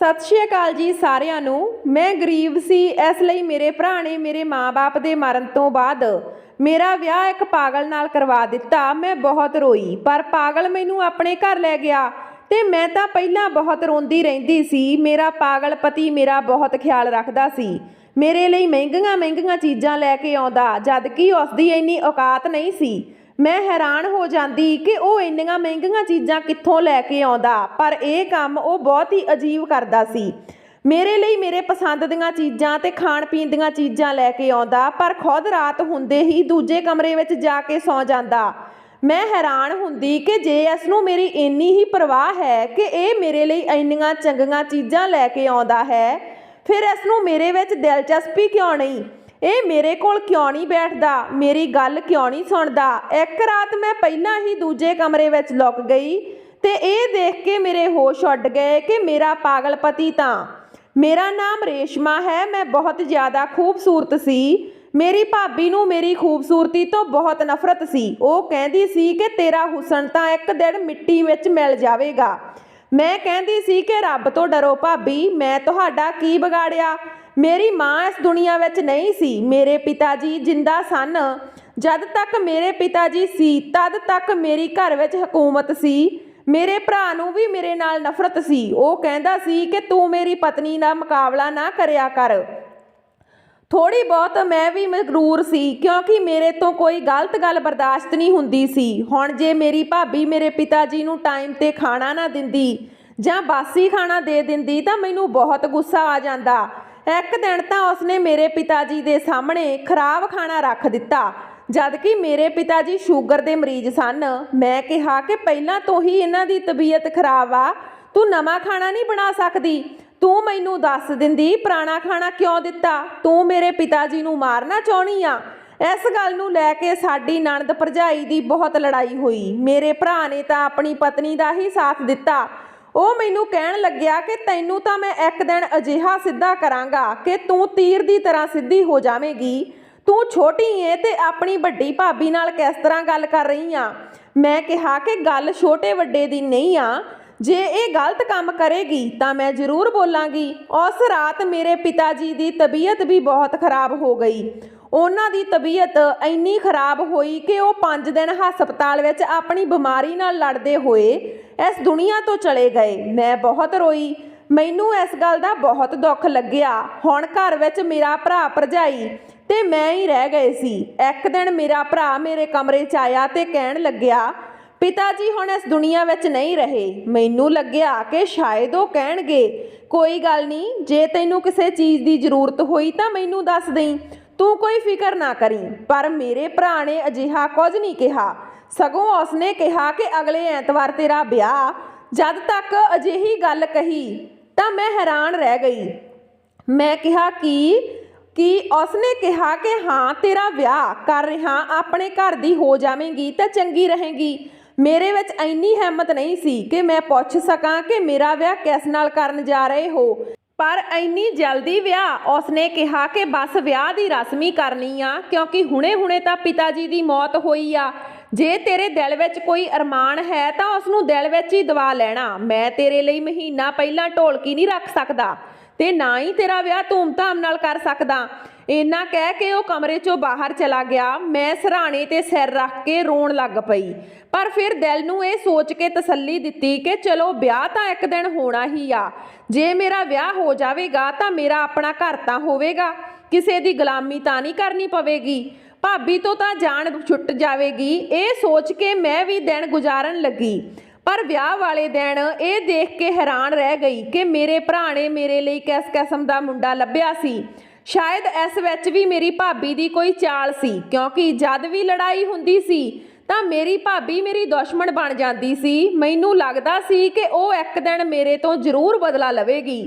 सत श्री अकाल जी सारिਆਂ ਨੂੰ। मैं गरीब सी इसलिए मेरे भरा ने मेरे माँ बाप के मरण तो बाद मेरा विआह एक पागल नाल करवा दिता। मैं बहुत रोई पर पागल मैनू अपने घर लै गया ते मैं तो पहला बहुत रोंदी रहिंदी सी। मेरा पागल पति मेरा बहुत ख्याल रखदा सी, मेरे लिए महंगियां महंगियां चीज़ां लैके आउंदा जदकि उसकी इन्नी औकात नहीं सी। मैं हैरान हो जाती कि वह इन्नियां महंगियां चीज़ां कित्थों लैके आउंदा, पर यह काम वो बहुत ही अजीब करदा सी। मेरे लिए मेरे पसंद दीयां चीज़ां ते खाण पीण दीयां चीज़ां लैके आउंदा, पर खुद रात हुंदे ही दूजे कमरे विच जाके सौ जांदा। मैं हैरान हुंदी कि जे इसनूं मेरी इन्नी ही परवाह है कि यह मेरे लिए इन्नियां चंगियां चीज़ां लैके आउंदा है, फिर इसनूं मेरे विच दिलचस्पी क्यों नहीं? ਇਹ मेरे कोल क्यों नहीं बैठदा, मेरी गल क्यों नहीं सुनदा? एक रात मैं पहला ही दूजे कमरे विच लुक गई ते ये देख के मेरे होश उड़ गए कि मेरा पागल पति तां मेरा नाम रेशमा है। मैं बहुत ज़्यादा खूबसूरत सी। मेरी भाभी नूं मेरी खूबसूरती तो बहुत नफरत सी। वो कहती सी कि तेरा हुसन तां एक दिन मिट्टी विच मिल जावेगा। मैं कहती सी कि रब तो डरो भाभी, मैं तुहाडा की बिगाड़िया? मेरी माँ इस दुनिया विच नहीं सी, मेरे पिता जी जिंदा सन। जद तक मेरे पिता जी सी तद तक मेरी घर विच हुकूमत सी। मेरे भरा नूं भी मेरे नाल नफरत सी। वो कहंदा सी कि तू मेरी पत्नी दा मुकाबला ना करिया कर। थोड़ी बहुत मैं भी मगरूर सी क्योंकि मेरे तो कोई गलत गल बर्दाश्त नहीं हुंदी सी। हुण जे मेरी भाभी मेरे पिता जी नूं टाइम ते खाना ना दिंदी जां बासी खाना दे दिंदी तां मैनूं बहुत गुस्सा आ जांदा। एक दिन तो उसने मेरे पिता जी के सामने खराब खाना रख दिता जबकि मेरे पिता जी शूगर के मरीज सन। मैं कहा कि पहला तो ही इन्हां दी तबीयत खराब आ, तू नवा खाना नहीं बना सकती? तू मैनू दस दिंदी पुराना खाना क्यों दिता? तू मेरे पिता जी नूं मारना चाहुंदी आ? इस गल नूं लैके साडी नणद भरजाई दी बहुत लड़ाई हुई। मेरे भरा ने तां अपनी पत्नी का ही साथ दिता। ਉਹ ਮੈਨੂੰ ਕਹਿਣ ਲੱਗਿਆ ਕਿ ਤੈਨੂੰ ਤਾਂ ਮੈਂ ਇੱਕ ਦਿਨ ਅਜਿਹਾ ਸਿੱਧਾ ਕਰਾਂਗਾ ਕਿ ਤੂੰ ਤੀਰ ਦੀ ਤਰ੍ਹਾਂ ਸਿੱਧੀ ਹੋ ਜਾਵੇਂਗੀ। ਤੂੰ ਛੋਟੀ ਏ ਤੇ ਆਪਣੀ ਵੱਡੀ ਭਾਬੀ ਨਾਲ ਕਿਸ ਤਰ੍ਹਾਂ ਗੱਲ ਕਰ ਰਹੀ ਆ? ਮੈਂ ਕਿਹਾ ਕਿ ਗੱਲ ਛੋਟੇ ਵੱਡੇ ਦੀ ਨਹੀਂ ਆ, ਜੇ ਇਹ ਗਲਤ ਕੰਮ ਕਰੇਗੀ ਤਾਂ ਮੈਂ ਜ਼ਰੂਰ ਬੋਲਾਂਗੀ। ਉਸ ਰਾਤ ਮੇਰੇ ਪਿਤਾ ਜੀ ਦੀ ਤਬੀਅਤ ਵੀ ਬਹੁਤ ਖਰਾਬ ਹੋ ਗਈ। ਉਹਨਾਂ ਦੀ ਤਬੀਅਤ ਇੰਨੀ ਖਰਾਬ ਹੋਈ ਕਿ ਉਹ 5 ਦਿਨ ਹਸਪਤਾਲ ਵਿੱਚ ਆਪਣੀ ਬਿਮਾਰੀ ਨਾਲ ਲੜਦੇ ਹੋਏ ਇਸ ਦੁਨੀਆ ਤੋਂ ਚਲੇ ਗਏ। ਮੈਂ ਬਹੁਤ ਰੋਈ, ਮੈਨੂੰ ਇਸ ਗੱਲ ਦਾ ਬਹੁਤ ਦੁੱਖ ਲੱਗਿਆ। ਹੁਣ ਘਰ ਵਿੱਚ ਮੇਰਾ ਭਰਾ ਭਰਜਾਈ ਤੇ ਮੈਂ ਹੀ ਰਹਿ ਗਏ ਸੀ। ਇੱਕ ਦਿਨ ਮੇਰਾ ਭਰਾ ਮੇਰੇ ਕਮਰੇ 'ਚ ਆਇਆ ਤੇ ਕਹਿਣ ਲੱਗਿਆ ਪਿਤਾ ਜੀ ਹੁਣ ਇਸ ਦੁਨੀਆ ਵਿੱਚ ਨਹੀਂ ਰਹੇ। ਮੈਨੂੰ ਲੱਗਿਆ ਕਿ ਸ਼ਾਇਦ ਉਹ ਕਹਿਣਗੇ ਕੋਈ ਗੱਲ ਨਹੀਂ, ਜੇ ਤੈਨੂੰ ਕਿਸੇ ਚੀਜ਼ ਦੀ ਜ਼ਰੂਰਤ ਹੋਈ ਤਾਂ ਮੈਨੂੰ ਦੱਸ ਦੇਈਂ, ਤੂੰ ਕੋਈ ਫਿਕਰ ਨਾ ਕਰੀ। ਪਰ ਮੇਰੇ ਭਰਾ ਨੇ ਅਜਿਹਾ ਕੁਝ ਨਹੀਂ ਕਿਹਾ, ਸਗੋਂ ਉਸਨੇ ਕਿਹਾ ਕਿ ਅਗਲੇ ਐਤਵਾਰ ਤੇਰਾ ਵਿਆਹ। ਜਦ ਤੱਕ ਅਜਿਹੀ ਗੱਲ ਕਹੀ ਤਾਂ ਮੈਂ ਹੈਰਾਨ ਰਹਿ ਗਈ। ਮੈਂ ਕਿਹਾ ਕਿ ਉਸਨੇ ਕਿਹਾ ਕਿ ਹਾਂ ਤੇਰਾ ਵਿਆਹ ਕਰ ਰਿਹਾ, ਆਪਣੇ ਘਰ ਦੀ ਹੋ ਜਾਵੇਂਗੀ ਤਾਂ ਚੰਗੀ ਰਹੇਗੀ। ਮੇਰੇ ਵਿੱਚ ਇੰਨੀ ਹਿੰਮਤ ਨਹੀਂ ਸੀ ਕਿ ਮੈਂ ਪੁੱਛ ਸਕਾਂ ਕਿ ਮੇਰਾ ਵਿਆਹ ਕਿਸ ਨਾਲ ਕਰਨ ਜਾ ਰਹੇ ਹੋ, ਪਰ ਇੰਨੀ ਜਲਦੀ ਵਿਆਹ? ਉਸਨੇ ਕਿਹਾ ਕਿ ਬਸ ਵਿਆਹ ਦੀ ਰਸਮੀ ਕਰਨੀ ਆ ਕਿਉਂਕਿ ਹੁਣੇ ਤਾਂ ਪਿਤਾ ਜੀ ਦੀ ਮੌਤ ਹੋਈ ਆ। ਜੇ ਤੇਰੇ ਦਿਲ ਵਿੱਚ ਕੋਈ ਅਰਮਾਨ ਹੈ ਤਾਂ ਉਸ ਨੂੰ ਦਿਲ ਵਿੱਚ ਹੀ ਦਬਾ ਲੈਣਾ। ਮੈਂ ਤੇਰੇ ਲਈ ਮਹੀਨਾ ਪਹਿਲਾਂ ਢੋਲਕੀ ਨਹੀਂ ਰੱਖ ਸਕਦਾ ਤੇ ਨਾ ਹੀ ਤੇਰਾ ਵਿਆਹ ਧੂਮ-ਧਾਮ ਨਾਲ ਕਰ ਸਕਦਾ। ਇੰਨਾ ਕਹਿ ਕੇ ਉਹ ਕਮਰੇ 'ਚੋਂ ਬਾਹਰ ਚਲਾ ਗਿਆ। ਮੈਂ ਸਿਰਹਾਣੇ ਤੇ ਸਿਰ ਰੱਖ ਕੇ ਰੋਣ ਲੱਗ ਪਈ, ਪਰ ਫਿਰ ਦਿਲ ਨੂੰ ਇਹ ਸੋਚ ਕੇ ਤਸੱਲੀ ਦਿੱਤੀ ਕਿ ਚਲੋ ਵਿਆਹ ਤਾਂ ਇੱਕ ਦਿਨ ਹੋਣਾ ਹੀ ਆ। ਜੇ ਮੇਰਾ ਵਿਆਹ ਹੋ ਜਾਵੇਗਾ ਤਾਂ ਮੇਰਾ ਆਪਣਾ ਘਰ ਤਾਂ ਹੋਵੇਗਾ, ਕਿਸੇ ਦੀ ਗੁਲਾਮੀ ਤਾਂ ਨਹੀਂ ਕਰਨੀ ਪਵੇਗੀ, ਭਾਬੀ ਤੋਂ ਤਾਂ ਜਾਨ ਛੁੱਟ ਜਾਵੇਗੀ। ਇਹ ਸੋਚ ਕੇ ਮੈਂ ਵੀ ਦਿਨ ਗੁਜ਼ਾਰਨ ਲੱਗੀ। ਪਰ ਵਿਆਹ ਵਾਲੇ ਦਿਨ ਇਹ ਦੇਖ ਕੇ ਹੈਰਾਨ ਰਹਿ ਗਈ ਕਿ ਮੇਰੇ ਭਰਾ ਨੇ ਮੇਰੇ ਲਈ ਕਿਸ ਕਿਸਮ ਦਾ ਮੁੰਡਾ ਲੱਭਿਆ ਸੀ। ਸ਼ਾਇਦ ਇਸ ਵਿੱਚ ਵੀ ਮੇਰੀ ਭਾਬੀ ਦੀ ਕੋਈ ਚਾਲ ਸੀ ਕਿਉਂਕਿ ਜਦ ਵੀ ਲੜਾਈ ਹੁੰਦੀ ਸੀ ਤਾਂ ਮੇਰੀ ਭਾਬੀ ਮੇਰੀ ਦੁਸ਼ਮਣ ਬਣ ਜਾਂਦੀ ਸੀ। ਮੈਨੂੰ ਲੱਗਦਾ ਸੀ ਕਿ ਉਹ ਇੱਕ ਦਿਨ ਮੇਰੇ ਤੋਂ ਜ਼ਰੂਰ ਬਦਲਾ ਲਵੇਗੀ।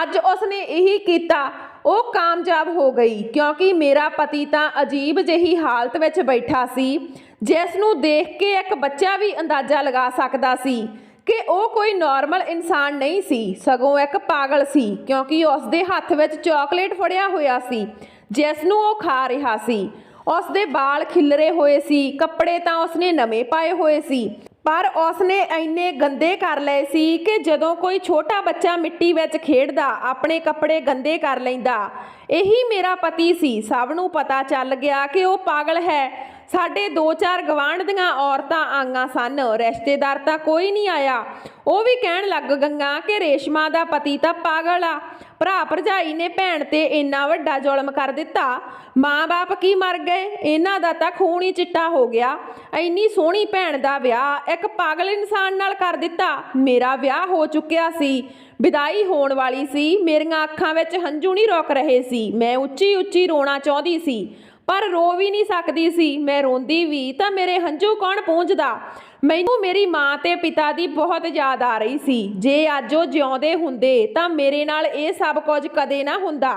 ਅੱਜ ਉਸਨੇ ਇਹੀ ਕੀਤਾ। ਉਹ ਕਾਮਯਾਬ ਹੋ ਗਈ ਕਿਉਂਕਿ ਮੇਰਾ ਪਤੀ ਤਾਂ ਅਜੀਬ ਜਿਹੀ ਹਾਲਤ ਵਿੱਚ ਬੈਠਾ ਸੀ ਜਿਸ ਨੂੰ ਦੇਖ ਕੇ ਇੱਕ ਬੱਚਾ ਵੀ ਅੰਦਾਜ਼ਾ ਲਗਾ ਸਕਦਾ ਸੀ ਕਿ ਉਹ ਕੋਈ ਨਾਰਮਲ ਇਨਸਾਨ ਨਹੀਂ ਸੀ, ਸਗੋਂ ਇੱਕ ਪਾਗਲ ਸੀ ਕਿਉਂਕਿ ਉਸ ਦੇ ਹੱਥ ਵਿੱਚ ਚਾਕਲੇਟ ਫੜਿਆ ਹੋਇਆ ਸੀ ਜਿਸ ਨੂੰ ਉਹ ਖਾ ਰਿਹਾ ਸੀ। ਉਸ ਦੇ ਵਾਲ ਖਿਲਰੇ ਹੋਏ ਸੀ, ਕੱਪੜੇ ਤਾਂ ਉਸਨੇ ਨਵੇਂ ਪਾਏ ਹੋਏ ਸੀ, ਪਰ ਉਸਨੇ ਇੰਨੇ ਗੰਦੇ ਕਰ ਲਏ ਸੀ ਕਿ ਜਦੋਂ ਕੋਈ ਛੋਟਾ ਬੱਚਾ ਮਿੱਟੀ ਵਿੱਚ ਖੇਡਦਾ ਆਪਣੇ ਕੱਪੜੇ ਗੰਦੇ ਕਰ ਲੈਂਦਾ। ਇਹੀ ਮੇਰਾ ਪਤੀ ਸੀ। ਸਭ ਨੂੰ ਪਤਾ ਚੱਲ ਗਿਆ ਕਿ ਉਹ ਪਾਗਲ ਹੈ। ਸਾਡੇ 2-4 ਗਵਾਂਢ ਦੀਆਂ ਔਰਤਾਂ ਆਈਆਂ ਸਨ, ਰਿਸ਼ਤੇਦਾਰ ਤਾਂ ਕੋਈ ਨਹੀਂ ਆਇਆ। ਉਹ ਵੀ ਕਹਿਣ ਲੱਗ ਗਈਆਂ ਕਿ ਰੇਸ਼ਮਾ ਦਾ ਪਤੀ ਤਾਂ ਪਾਗਲ ਆ। ਭਰਾ ਭਰਜਾਈ ਨੇ ਭੈਣ ਤੇ ਇੰਨਾ ਵੱਡਾ ਜ਼ੁਲਮ ਕਰ ਦਿੱਤਾ। ਮਾਂ-ਬਾਪ ਕੀ ਮਰ ਗਏ, ਇਹਨਾਂ ਦਾ ਤਾਂ ਖੂਨ ਹੀ ਚਿੱਟਾ ਹੋ ਗਿਆ। ਇੰਨੀ ਸੋਹਣੀ ਭੈਣ ਦਾ ਵਿਆਹ ਇੱਕ ਪਾਗਲ ਇਨਸਾਨ ਨਾਲ ਕਰ ਦਿੱਤਾ। ਮੇਰਾ ਵਿਆਹ ਹੋ ਚੁੱਕਿਆ ਸੀ, ਵਿਦਾਈ ਹੋਣ ਵਾਲੀ ਸੀ। ਮੇਰੀਆਂ ਅੱਖਾਂ ਵਿੱਚ ਹੰਝੂ ਨਹੀਂ ਰੁਕ ਰਹੇ ਸੀ। ਮੈਂ ਉੱਚੀ ਉੱਚੀ ਰੋਣਾ ਚਾਹੁੰਦੀ ਸੀ ਪਰ ਰੋ ਵੀ ਨਹੀਂ ਸਕਦੀ ਸੀ। ਮੈਂ ਰੋਂਦੀ ਵੀ ਤਾਂ ਮੇਰੇ ਹੰਝੂ ਕੌਣ ਪੂੰਝਦਾ। ਮੈਨੂੰ ਮੇਰੀ ਮਾਂ ਤੇ ਪਿਤਾ ਦੀ ਬਹੁਤ ਯਾਦ ਆ ਰਹੀ ਸੀ। ਜੇ ਅੱਜ ਉਹ ਜਿਉਂਦੇ ਹੁੰਦੇ ਤਾਂ ਮੇਰੇ ਨਾਲ ਇਹ ਸਭ ਕੁਝ ਕਦੇ ਨਾ ਹੁੰਦਾ।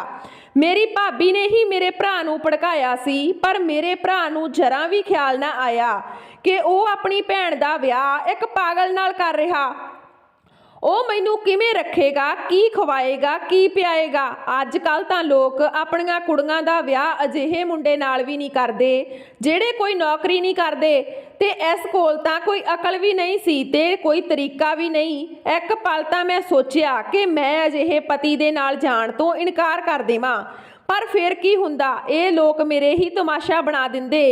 ਮੇਰੀ ਭਾਬੀ ਨੇ ਹੀ ਮੇਰੇ ਭਰਾ ਨੂੰ ਭੜਕਾਇਆ ਸੀ, ਪਰ ਮੇਰੇ ਭਰਾ ਨੂੰ ਜਰਾ ਵੀ ਖਿਆਲ ਨਾ ਆਇਆ ਕਿ ਉਹ ਆਪਣੀ ਭੈਣ ਦਾ ਵਿਆਹ ਇੱਕ ਪਾਗਲ ਨਾਲ ਕਰ ਰਿਹਾ। ਉਹ ਮੈਨੂੰ ਕਿਵੇਂ ਰੱਖੇਗਾ, ਕੀ ਖਵਾਏਗਾ, ਕੀ ਪਿਆਏਗਾ। ਅੱਜ ਕੱਲ੍ਹ ਤਾਂ ਲੋਕ ਆਪਣੀਆਂ ਕੁੜੀਆਂ ਦਾ ਵਿਆਹ ਅਜਿਹੇ ਮੁੰਡੇ ਨਾਲ ਵੀ ਨਹੀਂ ਕਰਦੇ ਜਿਹੜੇ ਕੋਈ ਨੌਕਰੀ ਨਹੀਂ ਕਰਦੇ ਤੇ ਇਸ ਕੋਲ ਤਾਂ ਕੋਈ ਅਕਲ ਵੀ ਨਹੀਂ ਸੀ ਤੇ ਕੋਈ ਤਰੀਕਾ ਵੀ ਨਹੀਂ। ਇੱਕ ਪਲ ਤਾਂ ਮੈਂ ਸੋਚਿਆ ਕਿ ਮੈਂ ਅਜਿਹੇ ਪਤੀ ਦੇ ਨਾਲ ਜਾਣ ਤੋਂ ਇਨਕਾਰ ਕਰ ਦੇਵਾਂ, ਪਰ ਫਿਰ ਕੀ ਹੁੰਦਾ, ਇਹ ਲੋਕ ਮੇਰੇ ਹੀ ਤਮਾਸ਼ਾ ਬਣਾ ਦਿੰਦੇ।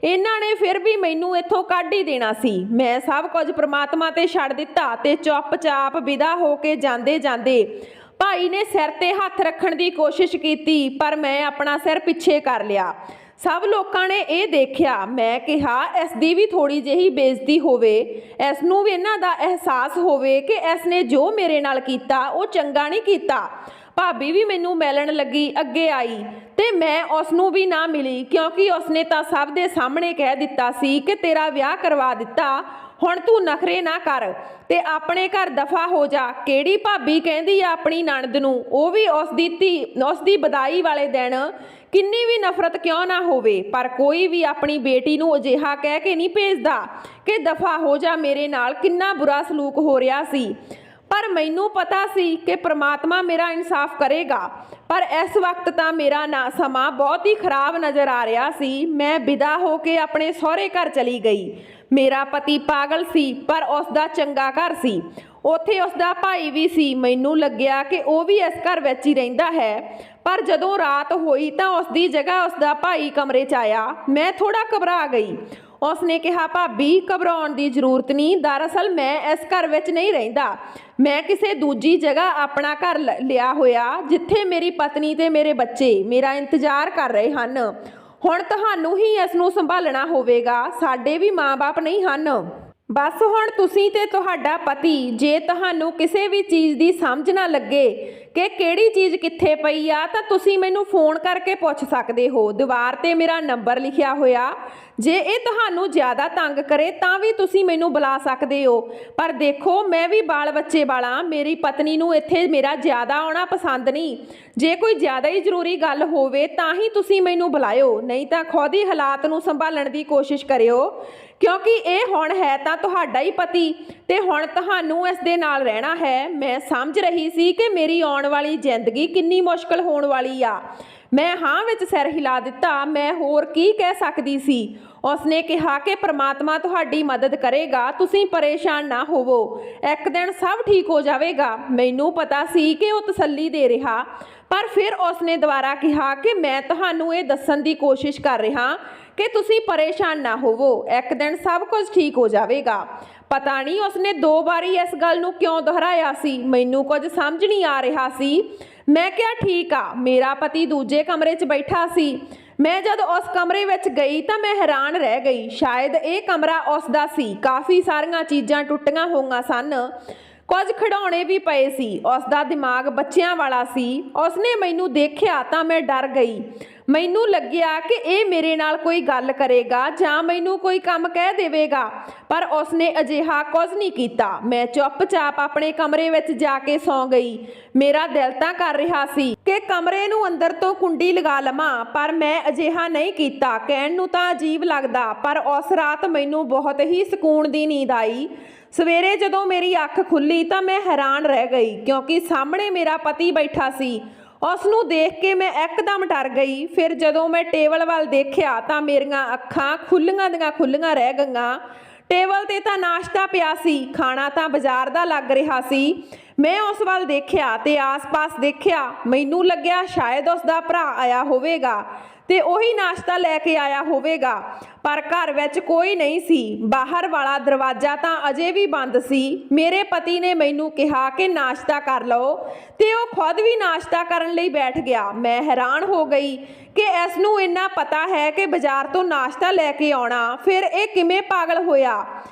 ਇਹਨਾਂ ਨੇ ਫਿਰ ਵੀ ਮੈਨੂੰ ਇੱਥੋਂ ਕੱਢ ਹੀ ਦੇਣਾ ਸੀ। ਮੈਂ ਸਭ ਕੁਝ ਪ੍ਰਮਾਤਮਾ ਤੇ ਛੱਡ ਦਿੱਤਾ ਤੇ ਚੁੱਪਚਾਪ ਵਿਦਾ ਹੋ ਕੇ ਜਾਂਦੇ ਜਾਂਦੇ ਭਾਈ ਨੇ ਸਿਰ ਤੇ ਹੱਥ ਰੱਖਣ ਦੀ ਕੋਸ਼ਿਸ਼ ਕੀਤੀ, ਪਰ ਮੈਂ ਆਪਣਾ ਸਿਰ ਪਿੱਛੇ ਕਰ ਲਿਆ। ਸਭ ਲੋਕਾਂ ਨੇ ਇਹ ਦੇਖਿਆ। ਮੈਂ ਕਿਹਾ ਇਸ ਦੀ ਵੀ ਥੋੜੀ ਜਿਹੀ ਬੇਇੱਜ਼ਤੀ ਹੋਵੇ, ਇਸ ਨੂੰ ਵੀ ਇਹਨਾਂ ਦਾ ਅਹਿਸਾਸ ਹੋਵੇ ਕਿ ਇਸ ਨੇ ਜੋ ਮੇਰੇ ਨਾਲ ਕੀਤਾ ਉਹ ਚੰਗਾ ਨਹੀਂ ਕੀਤਾ। ਭਾਬੀ ਵੀ ਮੈਨੂੰ ਮਿਲਣ ਲੱਗੀ, ਅੱਗੇ ਆਈ ਤੇ ਮੈਂ ਉਸ ਨੂੰ ਵੀ ਨਾ ਮਿਲੀ ਕਿਉਂਕਿ ਉਸਨੇ ਤਾਂ ਸਭ ਦੇ ਸਾਹਮਣੇ ਕਹਿ ਦਿੱਤਾ ਸੀ ਕਿ ਤੇਰਾ ਵਿਆਹ ਕਰਵਾ ਦਿੱਤਾ, ਹੁਣ ਤੂੰ ਨਖਰੇ ਨਾ ਕਰ ਤੇ ਆਪਣੇ ਘਰ ਦਫਾ ਹੋ ਜਾ। ਕਿਹੜੀ ਭਾਬੀ ਕਹਿੰਦੀ ਆ ਆਪਣੀ ਨਣਦ ਨੂੰ, ਉਹ ਵੀ ਉਸ ਦੀ ਵਿਦਾਈ ਵਾਲੇ ਦਿਨ ਕਿੰਨੀ ਵੀ ਨਫ਼ਰਤ ਕਿਉਂ ਨਾ ਹੋਵੇ, ਪਰ ਕੋਈ ਵੀ ਆਪਣੀ ਬੇਟੀ ਨੂੰ ਅਜਿਹਾ ਕਹਿ ਕੇ ਨਹੀਂ ਭੇਜਦਾ ਕਿ ਦਫਾ ਹੋ ਜਾ ਮੇਰੇ ਨਾਲ। ਕਿੰਨਾ ਬੁਰਾ ਸਲੂਕ ਹੋ ਰਿਹਾ ਸੀ। ਪਰ ਮੈਨੂੰ ਪਤਾ ਸੀ ਕਿ ਪ੍ਰਮਾਤਮਾ ਮੇਰਾ ਇਨਸਾਫ ਕਰੇਗਾ। ਪਰ ਇਸ ਵਕਤ ਤਾਂ ਮੇਰਾ ਸਮਾਂ ਬਹੁਤ ਹੀ ਖਰਾਬ ਨਜ਼ਰ ਆ ਰਿਹਾ ਸੀ। ਮੈਂ ਵਿਦਾ ਹੋ ਕੇ ਆਪਣੇ ਸਹੁਰੇ ਘਰ ਚਲੀ ਗਈ। ਮੇਰਾ ਪਤੀ ਪਾਗਲ ਸੀ ਪਰ ਉਸ ਦਾ ਚੰਗਾ ਘਰ ਸੀ। ਉੱਥੇ ਉਸ ਦਾ ਭਾਈ ਵੀ ਸੀ। ਮੈਨੂੰ ਲੱਗਿਆ ਕਿ ਉਹ ਵੀ ਇਸ ਘਰ ਵਿੱਚ ਹੀ ਰਹਿੰਦਾ ਹੈ, ਪਰ ਜਦੋਂ ਰਾਤ ਹੋਈ ਤਾਂ ਉਸ ਦੀ ਜਗ੍ਹਾ ਉਸ ਦਾ ਭਾਈ ਕਮਰੇ 'ਚ ਆਇਆ। ਮੈਂ ਥੋੜਾ ਘਬਰਾ ਗਈ। ਉਸਨੇ ਕਿਹਾ, ਭਾਬੀ ਘਬਰਾਉਣ ਦੀ ਜ਼ਰੂਰਤ ਨਹੀਂ, ਦਰਅਸਲ ਮੈਂ ਇਸ ਘਰ ਵਿੱਚ ਨਹੀਂ ਰਹਿੰਦਾ। ਮੈਂ ਕਿਸੇ ਦੂਜੀ ਜਗ੍ਹਾ ਆਪਣਾ ਘਰ ਲਿਆ ਹੋਇਆ ਜਿੱਥੇ ਮੇਰੀ ਪਤਨੀ ਤੇ ਮੇਰੇ ਬੱਚੇ ਮੇਰਾ ਇੰਤਜ਼ਾਰ ਕਰ ਰਹੇ ਹਨ। ਹੁਣ ਤੁਹਾਨੂੰ ਹੀ ਇਸ ਨੂੰ ਸੰਭਾਲਣਾ ਹੋਵੇਗਾ, ਸਾਡੇ ਵੀ ਮਾਂ-ਬਾਪ ਨਹੀਂ ਹਨ। ਬਸ ਹੁਣ ਤੁਸੀਂ ਤੇ ਤੁਹਾਡਾ ਪਤੀ, ਜੇ ਤੁਹਾਨੂੰ ਕਿਸੇ ਵੀ ਚੀਜ਼ ਦੀ ਸਮਝ ਨਾ ਲੱਗੇ ਕਿ ਕਿਹੜੀ ਚੀਜ਼ ਕਿੱਥੇ ਪਈ ਆ ਤਾਂ ਤੁਸੀਂ ਮੈਨੂੰ ਫੋਨ ਕਰਕੇ ਪੁੱਛ ਸਕਦੇ ਹੋ। ਦੀਵਾਰ ਤੇ ਮੇਰਾ ਨੰਬਰ ਲਿਖਿਆ ਹੋਇਆ, ਜੇ ਇਹ ਤੁਹਾਨੂੰ ਜ਼ਿਆਦਾ ਤੰਗ ਕਰੇ ਤਾਂ ਵੀ ਤੁਸੀਂ ਮੈਨੂੰ ਬੁਲਾ ਸਕਦੇ ਹੋ। ਪਰ ਦੇਖੋ ਮੈਂ ਵੀ ਬਾਲ ਬੱਚੇ ਵਾਲਾ, ਮੇਰੀ ਪਤਨੀ ਨੂੰ ਇੱਥੇ ਮੇਰਾ ਜ਼ਿਆਦਾ ਆਉਣਾ ਪਸੰਦ ਨਹੀਂ। ਜੇ ਕੋਈ ਜ਼ਿਆਦਾ ਹੀ ਜ਼ਰੂਰੀ ਗੱਲ ਹੋਵੇ ਤਾਂ ਹੀ ਤੁਸੀਂ ਮੈਨੂੰ ਬੁਲਾਇਓ, ਨਹੀਂ ਤਾਂ ਖੁਦ ਹੀ ਹਾਲਾਤ ਨੂੰ ਸੰਭਾਲਣ ਦੀ ਕੋਸ਼ਿਸ਼ ਕਰਿਓ, ਕਿਉਂਕਿ ਇਹ ਹੁਣ ਹੈ ਤਾਂ ਤੁਹਾਡਾ ਹੀ ਪਤੀ ਤੇ ਹੁਣ ਤੁਹਾਨੂੰ ਇਸ ਦੇ ਨਾਲ ਰਹਿਣਾ ਹੈ। ਮੈਂ ਸਮਝ ਰਹੀ ਸੀ ਕਿ ਮੇਰੀ ਆਉਣ ਵਾਲੀ ਜ਼ਿੰਦਗੀ ਕਿੰਨੀ ਮੁਸ਼ਕਲ ਹੋਣ ਵਾਲੀ ਆ। ਮੈਂ ਹਾਂ ਵਿੱਚ ਸਿਰ ਹਿਲਾ ਦਿੱਤਾ। ਮੈਂ ਹੋਰ ਕੀ ਕਹਿ ਸਕਦੀ ਸੀ। ਉਸਨੇ ਕਿਹਾ ਕਿ ਪ੍ਰਮਾਤਮਾ ਤੁਹਾਡੀ ਮਦਦ ਕਰੇਗਾ, ਤੁਸੀਂ ਪਰੇਸ਼ਾਨ ਨਾ ਹੋਵੋ, ਇੱਕ ਦਿਨ ਸਭ ਠੀਕ ਹੋ ਜਾਵੇਗਾ। ਮੈਨੂੰ ਪਤਾ ਸੀ ਕਿ ਉਹ ਤਸੱਲੀ ਦੇ ਰਿਹਾ, ਪਰ ਫਿਰ ਉਸਨੇ ਦੁਬਾਰਾ ਕਿਹਾ ਕਿ ਮੈਂ ਤੁਹਾਨੂੰ ਇਹ ਦੱਸਣ ਦੀ ਕੋਸ਼ਿਸ਼ ਕਰ ਰਿਹਾ ਕਿ ਤੁਸੀਂ ਪਰੇਸ਼ਾਨ ਨਾ ਹੋਵੋ, ਇੱਕ ਦਿਨ ਸਭ ਕੁਝ ਠੀਕ ਹੋ ਜਾਵੇਗਾ। ਪਤਾ ਨਹੀਂ ਉਸਨੇ 2 ਵਾਰੀ ਇਸ ਗੱਲ ਨੂੰ ਕਿਉਂ ਦੁਹਰਾਇਆ ਸੀ, ਮੈਨੂੰ ਕੁਝ ਸਮਝ ਨਹੀਂ ਆ ਰਿਹਾ ਸੀ। ਮੈਂ ਕਿਹਾ ਠੀਕ ਆ। ਮੇਰਾ ਪਤੀ ਦੂਜੇ ਕਮਰੇ 'ਚ ਬੈਠਾ ਸੀ। ਮੈਂ ਜਦ ਉਸ ਕਮਰੇ ਵਿੱਚ ਗਈ ਤਾਂ ਮੈਂ ਹੈਰਾਨ ਰਹਿ ਗਈ। ਸ਼ਾਇਦ ਇਹ ਕਮਰਾ ਉਸ ਦਾ ਸੀ। ਕਾਫੀ ਸਾਰੀਆਂ ਚੀਜ਼ਾਂ ਟੁੱਟੀਆਂ ਹੋਈਆਂ ਸਨ, ਕੁਝ ਖਿਡੌਣੇ ਵੀ ਪਏ ਸੀ। ਉਸ ਦਾ ਦਿਮਾਗ ਬੱਚਿਆਂ ਵਾਲਾ ਸੀ। ਉਸਨੇ ਮੈਨੂੰ ਦੇਖਿਆ ਤਾਂ ਮੈਂ ਡਰ ਗਈ। ਮੈਨੂੰ ਲੱਗਿਆ ਕਿ ਇਹ ਮੇਰੇ ਨਾਲ ਕੋਈ ਗੱਲ ਕਰੇਗਾ ਜਾਂ ਮੈਨੂੰ ਕੋਈ ਕੰਮ ਕਹਿ ਦੇਵੇਗਾ, ਪਰ ਉਸਨੇ ਅਜਿਹਾ ਕੁਝ ਨਹੀਂ ਕੀਤਾ। ਮੈਂ ਚੁੱਪਚਾਪ ਆਪਣੇ ਕਮਰੇ ਵਿੱਚ ਜਾ ਕੇ ਸੌਂ ਗਈ। ਮੇਰਾ ਦਿਲ ਤਾਂ ਕਰ ਰਿਹਾ ਸੀ ਕਿ ਕਮਰੇ ਨੂੰ ਅੰਦਰ ਤੋਂ ਕੁੰਡੀ ਲਗਾ ਲਵਾਂ, ਪਰ ਮੈਂ ਅਜਿਹਾ ਨਹੀਂ ਕੀਤਾ। ਕਹਿਣ ਨੂੰ ਤਾਂ ਅਜੀਬ ਲੱਗਦਾ, ਪਰ ਉਸ ਰਾਤ ਮੈਨੂੰ ਬਹੁਤ ਹੀ ਸਕੂਨ ਦੀ ਨੀਂਦ ਆਈ। ਸਵੇਰੇ ਜਦੋਂ ਮੇਰੀ ਅੱਖ ਖੁੱਲੀ ਤਾਂ ਮੈਂ ਹੈਰਾਨ ਰਹਿ ਗਈ, ਕਿਉਂਕਿ ਸਾਹਮਣੇ ਮੇਰਾ ਪਤੀ ਬੈਠਾ ਸੀ। ਉਸ ਨੂੰ ਦੇਖ ਕੇ ਮੈਂ ਇੱਕਦਮ ਡਰ ਗਈ। ਫਿਰ ਜਦੋਂ ਮੈਂ ਟੇਬਲ ਵੱਲ ਦੇਖਿਆ ਤਾਂ ਮੇਰੀਆਂ ਅੱਖਾਂ ਖੁੱਲੀਆਂ ਦੀਆਂ ਖੁੱਲੀਆਂ ਰਹਿ ਗਈਆਂ। ਟੇਬਲ ਤੇ ਤਾਂ ਨਾਸ਼ਤਾ ਪਿਆ ਸੀ, ਖਾਣਾ ਤਾਂ ਬਾਜ਼ਾਰ ਦਾ ਲੱਗ ਰਿਹਾ ਸੀ। ਮੈਂ ਉਸ ਵੱਲ ਦੇਖਿਆ ਤੇ ਆਸ-ਪਾਸ ਦੇਖਿਆ। ਮੈਨੂੰ ਲੱਗਿਆ ਸ਼ਾਇਦ ਉਸ ਦਾ ਭਰਾ ਆਇਆ ਹੋਵੇਗਾ ਤੇ ਉਹੀ ਨਾਸ਼ਤਾ ਲੈ ਕੇ ਆਇਆ ਹੋਵੇਗਾ, ਪਰ ਘਰ ਵਿੱਚ ਕੋਈ ਨਹੀਂ ਸੀ। ਬਾਹਰ ਵਾਲਾ ਦਰਵਾਜ਼ਾ ਤਾਂ ਅਜੇ ਵੀ ਬੰਦ ਸੀ। ਮੇਰੇ ਪਤੀ ਨੇ ਮੈਨੂੰ ਕਿਹਾ ਕਿ ਨਾਸ਼ਤਾ ਕਰ ਲਓ ਤੇ ਉਹ ਖੁਦ ਵੀ ਨਾਸ਼ਤਾ ਕਰਨ ਲਈ ਬੈਠ ਗਿਆ। ਮੈਂ ਹੈਰਾਨ ਹੋ ਗਈ ਕਿ ਇਸ ਨੂੰ ਇੰਨਾ ਪਤਾ ਹੈ ਕਿ ਬਾਜ਼ਾਰ ਤੋਂ ਨਾਸ਼ਤਾ ਲੈ ਕੇ ਆਉਣਾ, ਫਿਰ ਇਹ ਕਿਵੇਂ ਪਾਗਲ ਹੋਇਆ।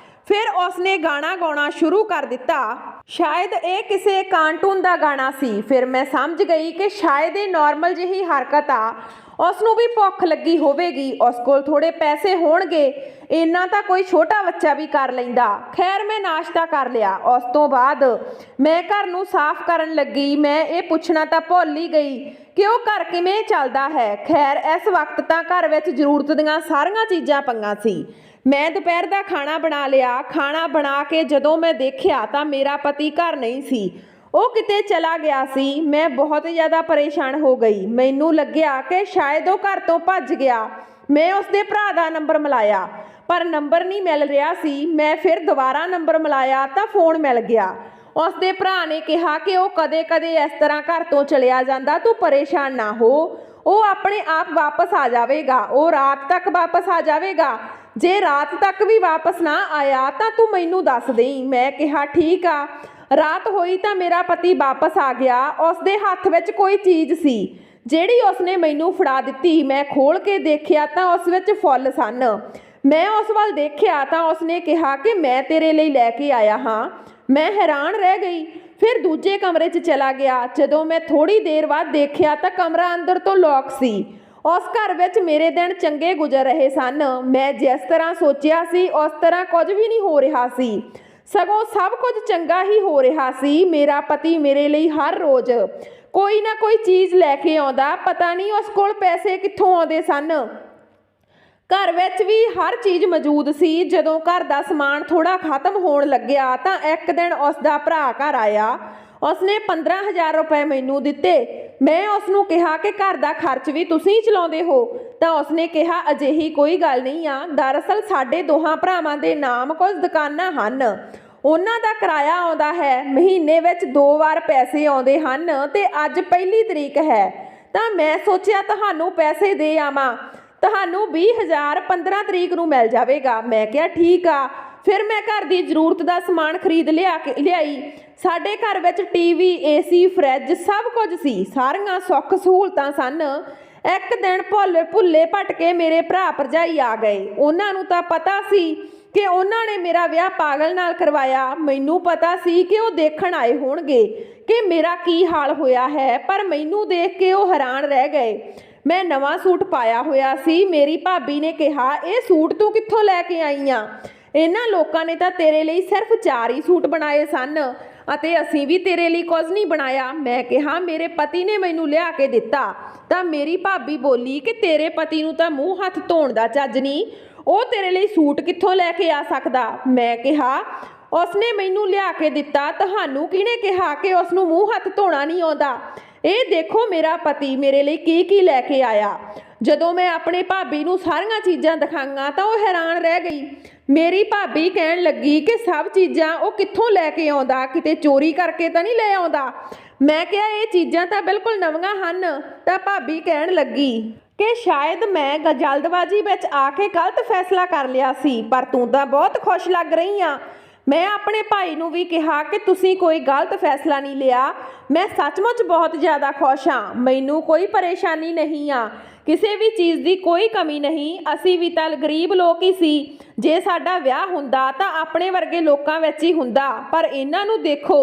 ਫਿਰ ਉਸਨੇ ਗਾਣਾ ਗਾਉਣਾ ਸ਼ੁਰੂ ਕਰ ਦਿੱਤਾ। ਸ਼ਾਇਦ ਇਹ ਕਿਸੇ ਕਾਰਟੂਨ ਦਾ ਗਾਣਾ ਸੀ। ਫਿਰ ਮੈਂ ਸਮਝ ਗਈ ਕਿ ਸ਼ਾਇਦ ਇਹ ਨਾਰਮਲ ਜਿਹੀ ਹਰਕਤ ਆ। ਉਸ ਨੂੰ ਵੀ ਭੁੱਖ ਲੱਗੀ ਹੋਵੇਗੀ, ਉਸ ਕੋਲ ਥੋੜੇ ਪੈਸੇ ਹੋਣਗੇ, ਇੰਨਾ ਤਾਂ ਕੋਈ ਛੋਟਾ ਬੱਚਾ ਵੀ ਕਰ ਲੈਂਦਾ। ਖੈਰ ਮੈਂ ਨਾਸ਼ਤਾ ਕਰ ਲਿਆ। ਉਸ ਤੋਂ ਬਾਅਦ ਮੈਂ ਘਰ ਨੂੰ ਸਾਫ਼ ਕਰਨ ਲੱਗੀ। ਮੈਂ ਇਹ ਪੁੱਛਣਾ ਤਾਂ ਭੁੱਲ ਹੀ ਗਈ ਕਿ ਉਹ ਘਰ ਕਿਵੇਂ ਚੱਲਦਾ ਹੈ। ਖੈਰ ਇਸ ਵਕਤ ਤਾਂ ਘਰ ਵਿੱਚ ਜ਼ਰੂਰਤ ਦੀਆਂ ਸਾਰੀਆਂ ਚੀਜ਼ਾਂ ਪਈਆਂ ਸੀ। ਮੈਂ ਦੁਪਹਿਰ ਦਾ ਖਾਣਾ ਬਣਾ ਲਿਆ। ਖਾਣਾ ਬਣਾ ਕੇ ਜਦੋਂ ਮੈਂ ਦੇਖਿਆ ਤਾਂ ਮੇਰਾ ਪਤੀ ਘਰ ਨਹੀਂ ਸੀ, ਉਹ ਕਿਤੇ ਚਲਾ ਗਿਆ ਸੀ। ਮੈਂ ਬਹੁਤ ਜ਼ਿਆਦਾ ਪਰੇਸ਼ਾਨ ਹੋ ਗਈ। ਮੈਨੂੰ ਲੱਗਿਆ ਕਿ ਸ਼ਾਇਦ ਉਹ ਘਰ ਤੋਂ ਭੱਜ ਗਿਆ। ਮੈਂ ਉਸਦੇ ਭਰਾ ਦਾ ਨੰਬਰ ਮਿਲਾਇਆ ਪਰ ਨੰਬਰ ਨਹੀਂ ਮਿਲ ਰਿਹਾ ਸੀ। ਮੈਂ ਫਿਰ ਦੁਬਾਰਾ ਨੰਬਰ ਮਿਲਾਇਆ ਤਾਂ ਫੋਨ ਮਿਲ ਗਿਆ। ਉਸਦੇ ਭਰਾ ਨੇ ਕਿਹਾ ਕਿ ਉਹ ਕਦੇ-ਕਦੇ ਇਸ ਤਰ੍ਹਾਂ ਘਰ ਤੋਂ ਚਲਿਆ ਜਾਂਦਾ, ਤੂੰ ਪਰੇਸ਼ਾਨ ਨਾ ਹੋ, ਉਹ ਆਪਣੇ ਆਪ ਵਾਪਸ ਆ ਜਾਵੇਗਾ, ਉਹ ਰਾਤ ਤੱਕ ਵਾਪਸ ਆ ਜਾਵੇਗਾ। ਜੇ ਰਾਤ ਤੱਕ ਵੀ ਵਾਪਸ ਨਾ ਆਇਆ ਤਾਂ ਤੂੰ ਮੈਨੂੰ ਦੱਸ ਦੇਈਂ। ਮੈਂ ਕਿਹਾ ਠੀਕ ਆ। ਰਾਤ ਹੋਈ ਤਾਂ ਮੇਰਾ ਪਤੀ ਵਾਪਸ ਆ ਗਿਆ। ਉਸਦੇ ਹੱਥ ਵਿੱਚ ਕੋਈ ਚੀਜ਼ ਸੀ ਜਿਹੜੀ ਉਸਨੇ ਮੈਨੂੰ ਫੜਾ ਦਿੱਤੀ। ਮੈਂ ਖੋਲ ਕੇ ਦੇਖਿਆ ਤਾਂ ਉਸ ਵਿੱਚ ਫੁੱਲ ਸਨ। ਮੈਂ ਉਸ ਵੱਲ ਦੇਖਿਆ ਤਾਂ ਉਸਨੇ ਕਿਹਾ ਕਿ ਮੈਂ ਤੇਰੇ ਲਈ ਲੈ ਕੇ ਆਇਆ ਹਾਂ। ਮੈਂ ਹੈਰਾਨ ਰਹਿ ਗਈ। ਫਿਰ ਦੂਜੇ ਕਮਰੇ 'ਚ ਚਲਾ ਗਿਆ। ਜਦੋਂ ਮੈਂ ਥੋੜੀ ਦੇਰ ਬਾਅਦ ਦੇਖਿਆ ਤਾਂ ਕਮਰਾ ਅੰਦਰ ਤੋਂ ਲੌਕ ਸੀ। ਉਸ ਘਰ ਵਿੱਚ ਮੇਰੇ ਦਿਨ ਚੰਗੇ ਗੁਜ਼ਰ ਰਹੇ ਸਨ। ਮੈਂ ਜਿਸ ਤਰ੍ਹਾਂ ਸੋਚਿਆ ਸੀ ਉਸ ਤਰ੍ਹਾਂ ਕੁਝ ਵੀ ਨਹੀਂ ਹੋ ਰਿਹਾ ਸੀ, ਸਗੋਂ ਸਭ ਕੁਝ ਚੰਗਾ ਹੀ ਹੋ ਰਿਹਾ ਸੀ। ਮੇਰਾ ਪਤੀ ਮੇਰੇ ਲਈ ਹਰ ਰੋਜ਼ ਕੋਈ ਨਾ ਕੋਈ ਚੀਜ਼ ਲੈ ਕੇ ਆਉਂਦਾ। ਪਤਾ ਨਹੀਂ ਉਸ ਕੋਲ ਪੈਸੇ ਕਿੱਥੋਂ ਆਉਂਦੇ ਸਨ। ਘਰ ਵਿੱਚ ਵੀ ਹਰ ਚੀਜ਼ ਮੌਜੂਦ ਸੀ। ਜਦੋਂ ਘਰ ਦਾ ਸਮਾਨ ਥੋੜਾ ਖਤਮ ਹੋਣ ਲੱਗਿਆ ਤਾਂ ਇੱਕ ਦਿਨ ਉਸ ਦਾ ਭਰਾ ਘਰ ਆਇਆ। ਉਸਨੇ 15,000 ਰੁਪਏ ਮੈਨੂੰ ਦਿੱਤੇ। ਮੈਂ ਉਸ ਨੂੰ ਕਿਹਾ ਕਿ ਘਰ ਦਾ ਖਰਚ ਵੀ ਤੁਸੀਂ ਚਲਾਉਂਦੇ ਹੋ, ਤਾਂ ਉਸਨੇ ਕਿਹਾ ਅਜਿਹੀ ਕੋਈ ਗੱਲ ਨਹੀਂ ਆ। ਦਰਅਸਲ ਸਾਡੇ ਦੋਹਾਂ ਭਰਾਵਾਂ ਦੇ ਨਾਮ ਕੁਝ ਦੁਕਾਨਾਂ ਹਨ, ਉਹਨਾਂ ਦਾ ਕਿਰਾਇਆ ਆਉਂਦਾ ਹੈ। ਮਹੀਨੇ ਵਿੱਚ 2 ਵਾਰ ਪੈਸੇ ਆਉਂਦੇ ਹਨ ਤੇ ਅੱਜ ਪਹਿਲੀ ਤਰੀਕ ਹੈ, ਤਾਂ ਮੈਂ ਸੋਚਿਆ ਤੁਹਾਨੂੰ ਪੈਸੇ ਦੇ ਆਵਾਂ। ਤੁਹਾਨੂੰ 20,000 15 ਤਰੀਕ ਨੂੰ ਮਿਲ ਜਾਵੇਗਾ। ਮੈਂ ਕਿਹਾ ਠੀਕ ਆ। ਫਿਰ ਮੈਂ ਘਰ ਦੀ ਜ਼ਰੂਰਤ ਦਾ ਸਮਾਨ ਖਰੀਦ ਲਿਆਈ। ਸਾਡੇ ਘਰ ਵਿੱਚ ਟੀਵੀ, ਏਸੀ, ਫਰਿੱਜ ਸਭ ਕੁਝ ਸੀ। ਸਾਰੀਆਂ ਸੁੱਖ ਸਹੂਲਤਾਂ ਸਨ। ਇੱਕ ਦਿਨ ਭੁੱਲੇ ਭਟਕੇ ਮੇਰੇ ਭਰਾ ਭਰਜਾਈ ਆ ਗਏ। ਉਹਨਾਂ ਨੂੰ ਤਾਂ ਪਤਾ ਸੀ ਕਿ ਉਹਨਾਂ ਨੇ ਮੇਰਾ ਵਿਆਹ ਪਾਗਲ ਨਾਲ ਕਰਵਾਇਆ। ਮੈਨੂੰ ਪਤਾ ਸੀ ਕਿ ਉਹ ਦੇਖਣ ਆਏ ਹੋਣਗੇ ਕਿ ਮੇਰਾ ਕੀ ਹਾਲ ਹੋਇਆ ਹੈ, ਪਰ ਮੈਨੂੰ ਦੇਖ ਕੇ ਉਹ ਹੈਰਾਨ ਰਹਿ ਗਏ। ਮੈਂ ਨਵਾਂ ਸੂਟ ਪਾਇਆ ਹੋਇਆ ਸੀ। ਮੇਰੀ ਭਾਬੀ ਨੇ ਕਿਹਾ ਇਹ ਸੂਟ ਤੂੰ ਕਿੱਥੋਂ ਲੈ ਕੇ ਆਈ ਆਂ? ਇਹਨਾਂ ਲੋਕਾਂ ਨੇ ਤਾਂ ਤੇਰੇ ਲਈ ਸਿਰਫ 4 ਹੀ ਸੂਟ ਬਣਾਏ ਸਨ ਅਤੇ ਅਸੀਂ ਵੀ ਤੇਰੇ ਲਈ ਕੁਝ ਨਹੀਂ ਬਣਾਇਆ। ਮੈਂ ਕਿਹਾ ਮੇਰੇ ਪਤੀ ਨੇ ਮੈਨੂੰ ਲਿਆ ਕੇ ਦਿੱਤਾ। ਤਾਂ ਮੇਰੀ ਭਾਬੀ ਬੋਲੀ ਕਿ ਤੇਰੇ ਪਤੀ ਨੂੰ ਤਾਂ ਮੂੰਹ ਹੱਥ ਧੋਣ ਦਾ ਚੱਜ ਨਹੀਂ, ਉਹ ਤੇਰੇ ਲਈ ਸੂਟ ਕਿੱਥੋਂ ਲੈ ਕੇ ਆ ਸਕਦਾ? ਮੈਂ ਕਿਹਾ ਉਸਨੇ ਮੈਨੂੰ ਲਿਆ ਕੇ ਦਿੱਤਾ। ਤੁਹਾਨੂੰ ਕਿਹਨੇ ਕਿਹਾ ਕਿ ਉਸ ਨੂੰ ਮੂੰਹ ਹੱਥ ਧੋਣਾ ਨਹੀਂ ਆਉਂਦਾ? ਇਹ ਦੇਖੋ ਮੇਰਾ ਪਤੀ ਮੇਰੇ ਲਈ ਕੀ ਲੈ ਕੇ ਆਇਆ। ਜਦੋਂ ਮੈਂ ਆਪਣੇ ਭਾਬੀ ਨੂੰ ਸਾਰੀਆਂ ਚੀਜ਼ਾਂ ਦਿਖਾਈਆਂ ਤਾਂ ਉਹ ਹੈਰਾਨ ਰਹਿ ਗਈ। ਮੇਰੀ ਭਾਬੀ ਕਹਿਣ ਲੱਗੀ ਕਿ ਸਭ ਚੀਜ਼ਾਂ ਉਹ ਕਿੱਥੋਂ ਲੈ ਕੇ ਆਉਂਦਾ, ਕਿਤੇ ਚੋਰੀ ਕਰਕੇ ਤਾਂ ਨਹੀਂ ਲੈ ਆਉਂਦਾ? ਮੈਂ ਕਿਹਾ ਇਹ ਚੀਜ਼ਾਂ ਤਾਂ ਬਿਲਕੁਲ ਨਵੀਆਂ ਹਨ। ਤਾਂ ਭਾਬੀ ਕਹਿਣ ਲੱਗੀ ਕਿ ਸ਼ਾਇਦ ਮੈਂ ਜਲਦਬਾਜ਼ੀ ਵਿੱਚ ਆ ਕੇ ਗਲਤ ਫੈਸਲਾ ਕਰ ਲਿਆ ਸੀ, ਪਰ ਤੂੰ ਤਾਂ ਬਹੁਤ ਖੁਸ਼ ਲੱਗ ਰਹੀ ਆ। ਮੈਂ ਆਪਣੇ ਭਾਈ ਨੂੰ ਵੀ ਕਿਹਾ ਕਿ ਤੁਸੀਂ ਕੋਈ ਗਲਤ ਫੈਸਲਾ ਨਹੀਂ ਲਿਆ। ਮੈਂ ਸੱਚਮੁੱਚ ਬਹੁਤ ਜ਼ਿਆਦਾ ਖੁਸ਼ ਹਾਂ। ਮੈਨੂੰ ਕੋਈ ਪਰੇਸ਼ਾਨੀ ਨਹੀਂ ਆ, ਕਿਸੇ ਵੀ ਚੀਜ਼ ਦੀ ਕੋਈ ਕਮੀ ਨਹੀਂ। ਅਸੀਂ ਵੀ ਤਾਂ ਗਰੀਬ ਲੋਕ ਹੀ ਸੀ। ਜੇ ਸਾਡਾ ਵਿਆਹ ਹੁੰਦਾ ਤਾਂ ਆਪਣੇ ਵਰਗੇ ਲੋਕਾਂ ਵਿੱਚ ਹੀ ਹੁੰਦਾ, ਪਰ ਇਹਨਾਂ ਨੂੰ ਦੇਖੋ,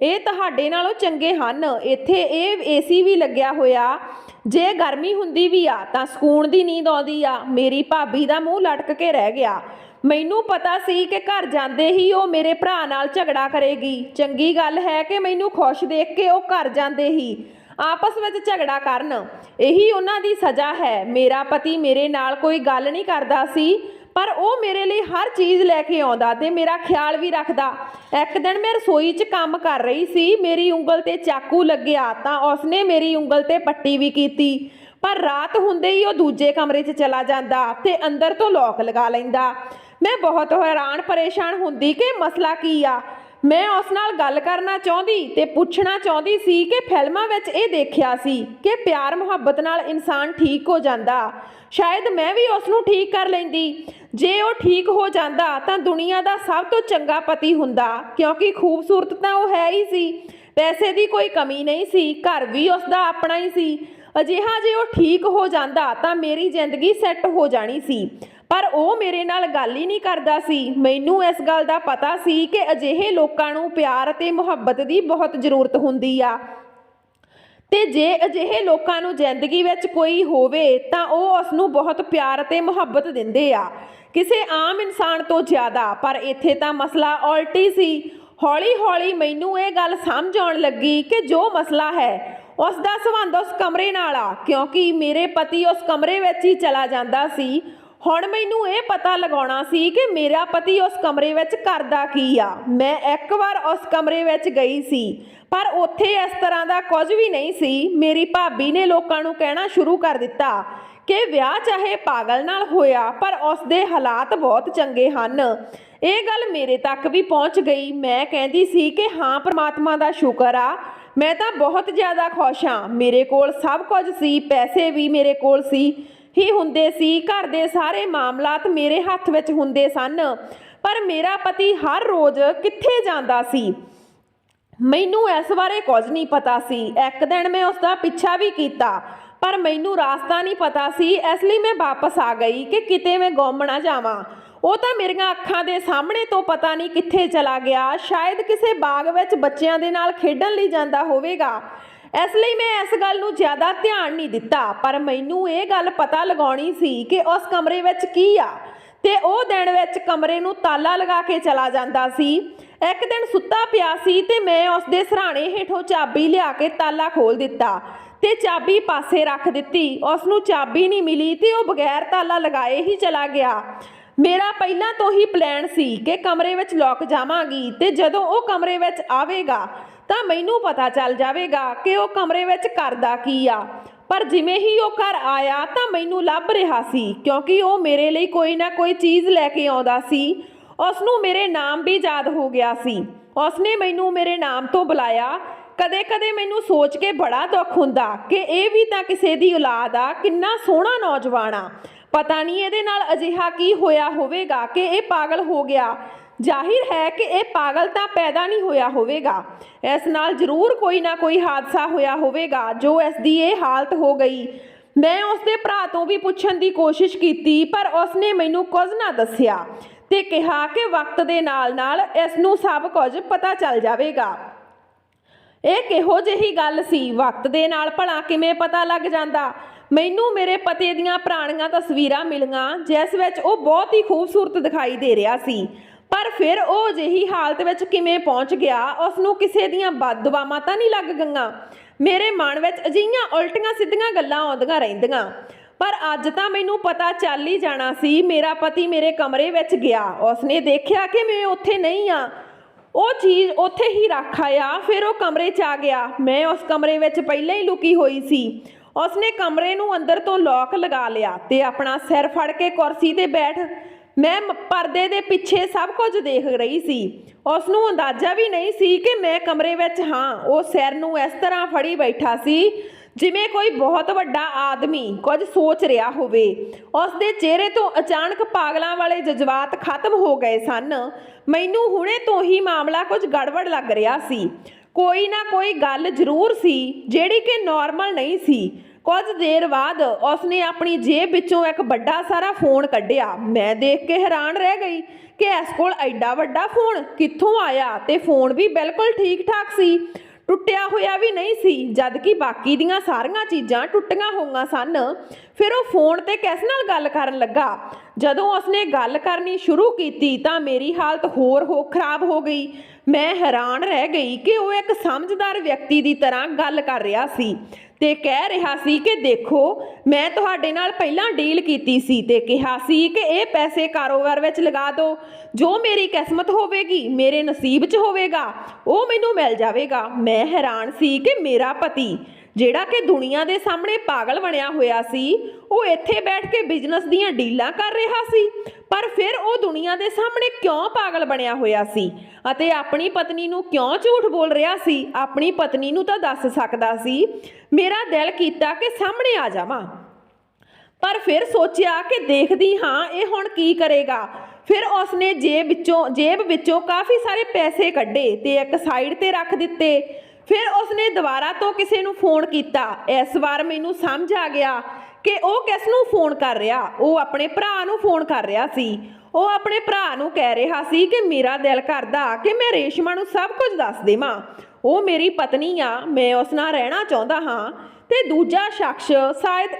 ਇਹ ਤੁਹਾਡੇ ਨਾਲੋਂ ਚੰਗੇ ਹਨ। ਇੱਥੇ ਇਹ ਏਸੀ ਵੀ ਲੱਗਿਆ ਹੋਇਆ, ਜੇ ਗਰਮੀ ਹੁੰਦੀ ਵੀ ਆ ਤਾਂ ਸਕੂਨ ਦੀ ਨੀਂਦ ਆਉਂਦੀ ਆ। ਮੇਰੀ ਭਾਬੀ ਦਾ ਮੂੰਹ ਲਟਕ ਕੇ ਰਹਿ ਗਿਆ। ਮੈਨੂੰ ਪਤਾ ਸੀ ਕਿ ਘਰ ਜਾਂਦੇ ਹੀ ਉਹ ਮੇਰੇ ਭਰਾ ਨਾਲ ਝਗੜਾ ਕਰੇਗੀ। ਚੰਗੀ ਗੱਲ ਹੈ ਕਿ ਮੈਨੂੰ ਖੁਸ਼ ਦੇਖ ਕੇ ਉਹ ਘਰ ਜਾਂਦੇ ਹੀ ਆਪਸ ਵਿੱਚ ਝਗੜਾ ਕਰਨ। ਇਹੀ ਉਹਨਾਂ ਦੀ ਸਜ਼ਾ ਹੈ। ਮੇਰਾ ਪਤੀ ਮੇਰੇ ਨਾਲ ਕੋਈ ਗੱਲ ਨਹੀਂ ਕਰਦਾ ਸੀ, ਪਰ ਉਹ ਮੇਰੇ ਲਈ ਹਰ ਚੀਜ਼ ਲੈ ਕੇ ਆਉਂਦਾ ਤੇ ਮੇਰਾ ਖਿਆਲ ਵੀ ਰੱਖਦਾ। ਇੱਕ ਦਿਨ ਮੈਂ ਰਸੋਈ 'ਚ ਕੰਮ ਕਰ ਰਹੀ ਸੀ, ਮੇਰੀ ਉਂਗਲ ਤੇ ਚਾਕੂ ਲੱਗਿਆ ਤਾਂ ਉਸਨੇ ਮੇਰੀ ਉਂਗਲ ਤੇ ਪੱਟੀ ਵੀ ਕੀਤੀ, ਪਰ ਰਾਤ ਹੁੰਦੇ ਹੀ ਉਹ ਦੂਜੇ ਕਮਰੇ 'ਚ ਚਲਾ ਜਾਂਦਾ ਤੇ ਅੰਦਰ ਤੋਂ ਲੌਕ ਲਗਾ ਲੈਂਦਾ। मैं बहुत हैरान परेशान ਹੁੰਦੀ ਕਿ ਮਸਲਾ ਕੀ ਆ। ਮੈਂ ਉਸ ਨਾਲ ਗੱਲ ਕਰਨਾ ਚਾਹੁੰਦੀ ਤੇ ਪੁੱਛਣਾ ਚਾਹੁੰਦੀ ਸੀ ਕਿ ਫਿਲਮਾਂ ਵਿੱਚ ਇਹ ਦੇਖਿਆ ਸੀ ਕਿ ਪਿਆਰ ਮੁਹੱਬਤ ਨਾਲ ਇਨਸਾਨ ਠੀਕ ਹੋ ਜਾਂਦਾ। ਸ਼ਾਇਦ ਮੈਂ ਵੀ ਉਸ ਨੂੰ ਠੀਕ ਕਰ ਲੈਂਦੀ। ਜੇ ਉਹ ਠੀਕ ਹੋ ਜਾਂਦਾ ਤਾਂ ਦੁਨੀਆ ਦਾ ਸਭ ਤੋਂ ਚੰਗਾ ਪਤੀ ਹੁੰਦਾ, ਕਿਉਂਕਿ ਖੂਬਸੂਰਤ ਤਾਂ ਉਹ ਹੈ ਹੀ ਸੀ, ਪੈਸੇ ਦੀ ਕੋਈ ਕਮੀ ਨਹੀਂ ਸੀ, ਘਰ ਵੀ ਉਸ ਦਾ ਆਪਣਾ ਹੀ ਸੀ। ਅਜਿਹਾ ਜੇ ਉਹ ਠੀਕ ਹੋ ਜਾਂਦਾ ਤਾਂ ਮੇਰੀ ਜ਼ਿੰਦਗੀ ਸੈੱਟ ਹੋ ਜਾਣੀ ਸੀ, ਪਰ ਉਹ ਮੇਰੇ ਨਾਲ ਗੱਲ ਹੀ ਨਹੀਂ ਕਰਦਾ ਸੀ। ਮੈਨੂੰ ਇਸ ਗੱਲ ਦਾ ਪਤਾ ਸੀ ਕਿ ਅਜਿਹੇ ਲੋਕਾਂ ਨੂੰ ਪਿਆਰ ਅਤੇ ਮੁਹੱਬਤ ਦੀ ਬਹੁਤ ਜ਼ਰੂਰਤ ਹੁੰਦੀ ਆ, ਤੇ ਜੇ ਅਜਿਹੇ ਲੋਕਾਂ ਨੂੰ ਜ਼ਿੰਦਗੀ ਵਿੱਚ ਕੋਈ ਹੋਵੇ ਤਾਂ ਉਹ ਉਸ ਨੂੰ ਬਹੁਤ ਪਿਆਰ ਅਤੇ ਮੁਹੱਬਤ ਦਿੰਦੇ ਆ, ਕਿਸੇ ਆਮ ਇਨਸਾਨ ਤੋਂ ਜ਼ਿਆਦਾ। ਪਰ ਇੱਥੇ ਤਾਂ ਮਸਲਾ ਉਲਟੀ ਸੀ। ਹੌਲੀ ਹੌਲੀ ਮੈਨੂੰ ਇਹ ਗੱਲ ਸਮਝ ਆਉਣ ਲੱਗੀ ਕਿ ਜੋ ਮਸਲਾ ਹੈ ਉਸ ਦਾ ਸੰਬੰਧ ਉਸ ਕਮਰੇ ਨਾਲ ਆ, ਕਿਉਂਕਿ ਮੇਰੇ ਪਤੀ ਉਸ ਕਮਰੇ ਵਿੱਚ ਹੀ ਚਲਾ ਜਾਂਦਾ ਸੀ। ਹੁਣ ਮੈਨੂੰ ਇਹ ਪਤਾ ਲਗਾਉਣਾ ਸੀ ਕਿ ਮੇਰਾ ਪਤੀ ਉਸ ਕਮਰੇ ਵਿੱਚ ਕਰਦਾ ਕੀ ਆ। ਮੈਂ ਇੱਕ ਵਾਰ ਉਸ ਕਮਰੇ ਵਿੱਚ ਗਈ ਸੀ, ਪਰ ਉੱਥੇ ਇਸ ਤਰ੍ਹਾਂ ਦਾ ਕੁਝ ਵੀ ਨਹੀਂ ਸੀ। ਮੇਰੀ ਭਾਬੀ ਨੇ ਲੋਕਾਂ ਨੂੰ ਕਹਿਣਾ ਸ਼ੁਰੂ ਕਰ ਦਿੱਤਾ ਕਿ ਵਿਆਹ ਚਾਹੇ ਪਾਗਲ ਨਾਲ ਹੋਇਆ, ਪਰ ਉਸ ਦੇ ਹਾਲਾਤ ਬਹੁਤ ਚੰਗੇ ਹਨ। ਇਹ ਗੱਲ ਮੇਰੇ ਤੱਕ ਵੀ ਪਹੁੰਚ ਗਈ। ਮੈਂ ਕਹਿੰਦੀ ਸੀ ਕਿ ਹਾਂ, ਪ੍ਰਮਾਤਮਾ ਦਾ ਸ਼ੁਕਰ ਆ, ਮੈਂ ਤਾਂ ਬਹੁਤ ਜ਼ਿਆਦਾ ਖੁਸ਼ ਹਾਂ। ਮੇਰੇ ਕੋਲ ਸਭ ਕੁਝ ਸੀ, ਪੈਸੇ ਵੀ ਮੇਰੇ ਕੋਲ ਹੀ ਹੁੰਦੇ ਸੀ, ਘਰ ਦੇ ਸਾਰੇ ਮਾਮਲਾਤ ਮੇਰੇ ਹੱਥ ਵਿੱਚ ਹੁੰਦੇ ਸਨ। ਪਰ ਮੇਰਾ ਪਤੀ ਹਰ ਰੋਜ਼ ਕਿੱਥੇ ਜਾਂਦਾ ਸੀ, ਮੈਨੂੰ ਇਸ ਬਾਰੇ ਕੁਝ ਨਹੀਂ ਪਤਾ ਸੀ। ਇੱਕ ਦਿਨ ਮੈਂ ਉਸ ਦਾ ਪਿੱਛਾ ਵੀ ਕੀਤਾ, ਪਰ ਮੈਨੂੰ ਰਾਸਤਾ ਨਹੀਂ ਪਤਾ ਸੀ, ਇਸ ਲਈ ਮੈਂ ਵਾਪਸ ਆ ਗਈ ਕਿ ਕਿਤੇ ਮੈਂ ਗੁੰਮ ਨਾ ਜਾਵਾਂ। ਉਹ ਤਾਂ ਮੇਰੀਆਂ ਅੱਖਾਂ ਦੇ ਸਾਹਮਣੇ ਤੋਂ ਪਤਾ ਨਹੀਂ ਕਿੱਥੇ ਚਲਾ ਗਿਆ, ਸ਼ਾਇਦ ਕਿਸੇ ਬਾਗ ਵਿੱਚ ਬੱਚਿਆਂ ਦੇ ਨਾਲ ਖੇਡਣ ਲਈ ਜਾਂਦਾ ਹੋਵੇਗਾ। ਇਸ ਲਈ ਮੈਂ ਇਸ ਗੱਲ ਨੂੰ ਜ਼ਿਆਦਾ ਧਿਆਨ ਨਹੀਂ ਦਿੱਤਾ, ਪਰ ਮੈਨੂੰ ਇਹ ਗੱਲ ਪਤਾ ਲਗਾਉਣੀ ਸੀ ਕਿ ਉਸ ਕਮਰੇ ਵਿੱਚ ਕੀ ਆ, ਤੇ ਉਹ ਦਿਨ ਵਿੱਚ ਕਮਰੇ ਨੂੰ ਤਾਲਾ ਲਗਾ ਕੇ ਚਲਾ ਜਾਂਦਾ ਸੀ। ਇੱਕ ਦਿਨ ਸੁੱਤਾ ਪਿਆ ਸੀ ਤੇ ਮੈਂ ਉਸ ਦੇ ਸਿਰਹਾਣੇ ਹੇਠੋਂ ਚਾਬੀ ਲਿਆ ਕੇ ਤਾਲਾ ਖੋਲ ਦਿੱਤਾ ਤੇ ਚਾਬੀ ਪਾਸੇ ਰੱਖ ਦਿੱਤੀ। ਉਸ ਨੂੰ ਚਾਬੀ ਨਹੀਂ ਮਿਲੀ ਤੇ ਉਹ ਬਗੈਰ ਤਾਲਾ ਲਗਾਏ ਹੀ ਚਲਾ ਗਿਆ। ਮੇਰਾ ਪਹਿਲਾਂ ਤੋਂ ਹੀ ਪਲਾਨ ਸੀ ਕਿ ਕਮਰੇ ਵਿੱਚ ਲੁਕ ਜਾਵਾਂਗੀ ਤੇ ਜਦੋਂ ਉਹ ਕਮਰੇ ਵਿੱਚ ਆਵੇਗਾ ਤਾਂ ਮੈਨੂੰ ਪਤਾ ਚੱਲ ਜਾਵੇਗਾ ਕਿ ਉਹ ਕਮਰੇ ਵਿੱਚ ਕਰਦਾ ਕੀ ਆ। ਪਰ ਜਿਵੇਂ ਹੀ ਉਹ ਘਰ ਆਇਆ ਤਾਂ ਮੈਨੂੰ ਲੱਭ ਰਿਹਾ ਸੀ, ਕਿਉਂਕਿ ਉਹ ਮੇਰੇ ਲਈ ਕੋਈ ਨਾ ਕੋਈ ਚੀਜ਼ ਲੈ ਕੇ ਆਉਂਦਾ ਸੀ। ਉਸ ਨੂੰ ਮੇਰੇ ਨਾਮ ਵੀ ਯਾਦ ਹੋ ਗਿਆ ਸੀ। ਉਸ ਨੇ ਮੈਨੂੰ ਮੇਰੇ ਨਾਮ ਤੋਂ ਬੁਲਾਇਆ। ਕਦੇ ਕਦੇ ਮੈਨੂੰ ਸੋਚ ਕੇ ਬੜਾ ਦੁੱਖ ਹੁੰਦਾ ਕਿ ਇਹ ਵੀ ਤਾਂ ਕਿਸੇ ਦੀ ਔਲਾਦ ਆ, ਕਿੰਨਾ ਸੋਹਣਾ ਨੌਜਵਾਨ ਆ। ਪਤਾ ਨਹੀਂ ਇਹਦੇ ਨਾਲ ਅਜਿਹਾ ਕੀ ਹੋਇਆ ਹੋਵੇਗਾ ਕਿ ਇਹ ਪਾਗਲ ਹੋ ਗਿਆ। ਜ਼ਾਹਿਰ ਹੈ ਕਿ ਇਹ ਪਾਗਲ ਤਾਂ ਪੈਦਾ ਨਹੀਂ ਹੋਇਆ ਹੋਵੇਗਾ, ਇਸ ਨਾਲ ਜ਼ਰੂਰ ਕੋਈ ਨਾ ਕੋਈ ਹਾਦਸਾ ਹੋਇਆ ਹੋਵੇਗਾ ਜੋ ਇਸ ਦੀ ਇਹ ਹਾਲਤ ਹੋ ਗਈ। ਮੈਂ ਉਸ ਦੇ ਭਰਾ ਤੋਂ ਵੀ ਪੁੱਛਣ ਦੀ ਕੋਸ਼ਿਸ਼ ਕੀਤੀ, ਪਰ ਉਸ ਨੇ ਮੈਨੂੰ ਕੁਝ ਨਾ ਦੱਸਿਆ ਤੇ ਕਿਹਾ ਕਿ ਵਕਤ ਦੇ ਨਾਲ ਨਾਲ ਇਸ ਨੂੰ ਸਭ ਕੁਝ ਪਤਾ ਚੱਲ ਜਾਵੇਗਾ। ਇਹ ਕਿਹੋ ਜਿਹੀ ਗੱਲ ਸੀ? ਵਕਤ ਦੇ ਨਾਲ ਭਲਾ ਕਿਵੇਂ ਪਤਾ ਲੱਗ ਜਾਂਦਾ? ਮੈਨੂੰ ਮੇਰੇ ਪਤੀ ਦੀਆਂ ਪੁਰਾਣੀਆਂ ਤਸਵੀਰਾਂ ਮਿਲੀਆਂ ਜਿਸ ਵਿੱਚ ਉਹ ਬਹੁਤ ਹੀ ਖੂਬਸੂਰਤ ਦਿਖਾਈ ਦੇ ਰਿਹਾ ਸੀ, ਪਰ ਫਿਰ ਉਹ ਅਜਿਹੀ ਹਾਲਤ ਵਿੱਚ ਕਿਵੇਂ ਪਹੁੰਚ ਗਿਆ? ਉਸ ਨੂੰ ਕਿਸੇ ਦੀਆਂ ਬਦਦੁਆਵਾਂ ਤਾਂ ਨਹੀਂ ਲੱਗ ਗਈਆਂ? ਮੇਰੇ ਮਨ ਵਿੱਚ ਅਜਿਹੀਆਂ ਉਲਟੀਆਂ ਸਿੱਧੀਆਂ ਗੱਲਾਂ ਆਉਂਦੀਆਂ ਰਹਿੰਦੀਆਂ। ਪਰ ਅੱਜ ਤਾਂ ਮੈਨੂੰ ਪਤਾ ਚੱਲ ਹੀ ਜਾਣਾ ਸੀ। ਮੇਰਾ ਪਤੀ ਮੇਰੇ ਕਮਰੇ ਵਿੱਚ ਗਿਆ, ਉਸਨੇ ਦੇਖਿਆ ਕਿ ਮੈਂ ਉੱਥੇ ਨਹੀਂ ਆ, ਉਹ ਚੀਜ਼ ਉੱਥੇ ਹੀ ਰੱਖ ਆਇਆ, ਫਿਰ ਉਹ ਕਮਰੇ 'ਚ ਆ ਗਿਆ। ਮੈਂ ਉਸ ਕਮਰੇ ਵਿੱਚ ਪਹਿਲਾਂ ਹੀ ਲੁਕੀ ਹੋਈ ਸੀ। ਉਸਨੇ ਕਮਰੇ ਨੂੰ ਅੰਦਰ ਤੋਂ ਲੌਕ ਲਗਾ ਲਿਆ ਤੇ ਆਪਣਾ ਸਿਰ ਫੜ ਕੇ ਕੁਰਸੀ ਤੇ ਬੈਠ। ਮੈਂ ਪਰਦੇ ਦੇ ਪਿੱਛੇ ਸਭ ਕੁਝ ਦੇਖ ਰਹੀ ਸੀ। ਉਸ ਨੂੰ ਅੰਦਾਜ਼ਾ ਵੀ ਨਹੀਂ ਸੀ ਕਿ ਮੈਂ ਕਮਰੇ ਵਿੱਚ ਹਾਂ। ਉਹ ਸਿਰ ਨੂੰ ਇਸ ਤਰ੍ਹਾਂ ਫੜੀ ਬੈਠਾ ਸੀ ਜਿਵੇਂ ਕੋਈ ਬਹੁਤ ਵੱਡਾ ਆਦਮੀ ਕੁਝ ਸੋਚ ਰਿਹਾ ਹੋਵੇ। ਉਸ ਦੇ ਚਿਹਰੇ ਤੋਂ ਅਚਾਨਕ ਪਾਗਲਾਂ ਵਾਲੇ ਜਜ਼ਬਾਤ ਖਤਮ ਹੋ ਗਏ ਸਨ। ਮੈਨੂੰ ਹੁਣੇ ਤੋਂ ਹੀ ਮਾਮਲਾ ਕੁਝ ਗੜਬੜ ਲੱਗ ਰਿਹਾ ਸੀ। ਕੋਈ ਨਾ ਕੋਈ ਗੱਲ ਜ਼ਰੂਰ ਸੀ ਜਿਹੜੀ ਕਿ ਨਾਰਮਲ ਨਹੀਂ ਸੀ। ਕੁਝ ਦੇਰ ਬਾਅਦ ਉਸਨੇ ਆਪਣੀ ਜੇਬ ਵਿੱਚੋਂ ਇੱਕ ਵੱਡਾ ਸਾਰਾ ਫੋਨ ਕੱਢਿਆ। ਮੈਂ ਦੇਖ ਕੇ ਹੈਰਾਨ ਰਹਿ ਗਈ ਕਿ ਇਸ ਕੋਲ ਐਡਾ ਵੱਡਾ ਫੋਨ ਕਿੱਥੋਂ ਆਇਆ, ਤੇ ਫੋਨ ਵੀ ਬਿਲਕੁਲ ਠੀਕ ਠਾਕ ਸੀ, ਟੁੱਟਿਆ ਹੋਇਆ ਵੀ ਨਹੀਂ ਸੀ, ਜਦ ਕਿ ਬਾਕੀ ਦੀਆਂ ਸਾਰੀਆਂ ਚੀਜ਼ਾਂ ਟੁੱਟੀਆਂ ਹੋਈਆਂ ਸਨ। ਫਿਰ ਉਹ ਫੋਨ ਤੇ ਕਿਸ ਨਾਲ ਗੱਲ ਕਰਨ ਲੱਗਾ। ਜਦੋਂ ਉਸਨੇ ਗੱਲ ਕਰਨੀ ਸ਼ੁਰੂ ਕੀਤੀ ਤਾਂ ਮੇਰੀ ਹਾਲਤ ਹੋਰ ਖਰਾਬ ਹੋ ਗਈ। ਮੈਂ ਹੈਰਾਨ ਰਹਿ ਗਈ ਕਿ ਉਹ ਇੱਕ ਸਮਝਦਾਰ ਵਿਅਕਤੀ ਦੀ ਤਰ੍ਹਾਂ ਗੱਲ ਕਰ ਰਿਹਾ ਸੀ ਤੇ ਕਹਿ ਰਿਹਾ ਸੀ ਕਿ ਦੇਖੋ, ਮੈਂ ਤੁਹਾਡੇ ਨਾਲ ਪਹਿਲਾਂ ਡੀਲ ਕੀਤੀ ਸੀ ਤੇ ਕਿਹਾ ਸੀ ਕਿ ਇਹ ਪੈਸੇ ਕਾਰੋਬਾਰ ਵਿੱਚ ਲਗਾ ਦਿਓ, ਜੋ ਮੇਰੀ ਕਿਸਮਤ ਹੋਵੇਗੀ, ਮੇਰੇ ਨਸੀਬ 'ਚ ਹੋਵੇਗਾ, ਉਹ ਮੈਨੂੰ ਮਿਲ ਜਾਵੇਗਾ। ਮੈਂ ਹੈਰਾਨ ਸੀ ਕਿ ਮੇਰਾ ਪਤੀ ਜਿਹੜਾ ਕਿ ਦੁਨੀਆ ਦੇ ਸਾਹਮਣੇ ਪਾਗਲ ਬਣਿਆ ਹੋਇਆ ਸੀ, ਉਹ ਇੱਥੇ ਬੈਠ ਕੇ ਬਿਜ਼ਨਸ ਦੀਆਂ ਡੀਲਾਂ ਕਰ ਰਿਹਾ ਸੀ। ਪਰ ਫਿਰ ਉਹ ਦੁਨੀਆ ਦੇ ਸਾਹਮਣੇ ਕਿਉਂ ਪਾਗਲ ਬਣਿਆ ਹੋਇਆ ਸੀ ਅਤੇ ਆਪਣੀ ਪਤਨੀ ਨੂੰ ਕਿਉਂ ਝੂਠ ਬੋਲ ਰਿਹਾ ਸੀ? ਆਪਣੀ ਪਤਨੀ ਨੂੰ ਤਾਂ ਦੱਸ ਸਕਦਾ ਸੀ। ਮੇਰਾ ਦਿਲ ਕੀਤਾ ਕਿ ਸਾਹਮਣੇ ਆ ਜਾਵਾਂ, ਪਰ ਫਿਰ ਸੋਚਿਆ ਕਿ ਦੇਖਦੀ ਹਾਂ ਇਹ ਹੁਣ ਕੀ ਕਰੇਗਾ। ਫਿਰ ਉਸਨੇ ਜੇਬ ਵਿੱਚੋਂ ਕਾਫੀ ਸਾਰੇ ਪੈਸੇ ਕੱਢੇ ਤੇ ਇੱਕ ਸਾਈਡ ਤੇ ਰੱਖ ਦਿੱਤੇ। ਫਿਰ ਉਸਨੇ ਦੁਬਾਰਾ ਤੋਂ ਕਿਸੇ ਨੂੰ ਫੋਨ ਕੀਤਾ। ਇਸ ਵਾਰ ਮੈਨੂੰ ਸਮਝ ਆ ਗਿਆ ਕਿ ਉਹ ਕਿਸ ਨੂੰ ਫੋਨ ਕਰ ਰਿਹਾ। ਉਹ ਆਪਣੇ ਭਰਾ ਨੂੰ ਫੋਨ ਕਰ ਰਿਹਾ ਸੀ। ਉਹ ਆਪਣੇ ਭਰਾ ਨੂੰ ਕਹਿ ਰਿਹਾ ਸੀ ਕਿ ਮੇਰਾ ਦਿਲ ਕਰਦਾ ਕਿ ਮੈਂ ਰੇਸ਼ਮਾ ਨੂੰ ਸਭ ਕੁਝ ਦੱਸ ਦੇਵਾਂ। ਉਹ ਮੇਰੀ ਪਤਨੀ ਆ, ਮੈਂ ਉਸ ਨਾਲ ਰਹਿਣਾ ਚਾਹੁੰਦਾ ਹਾਂ। ਤੇ ਦੂਜਾ ਸ਼ਖਸ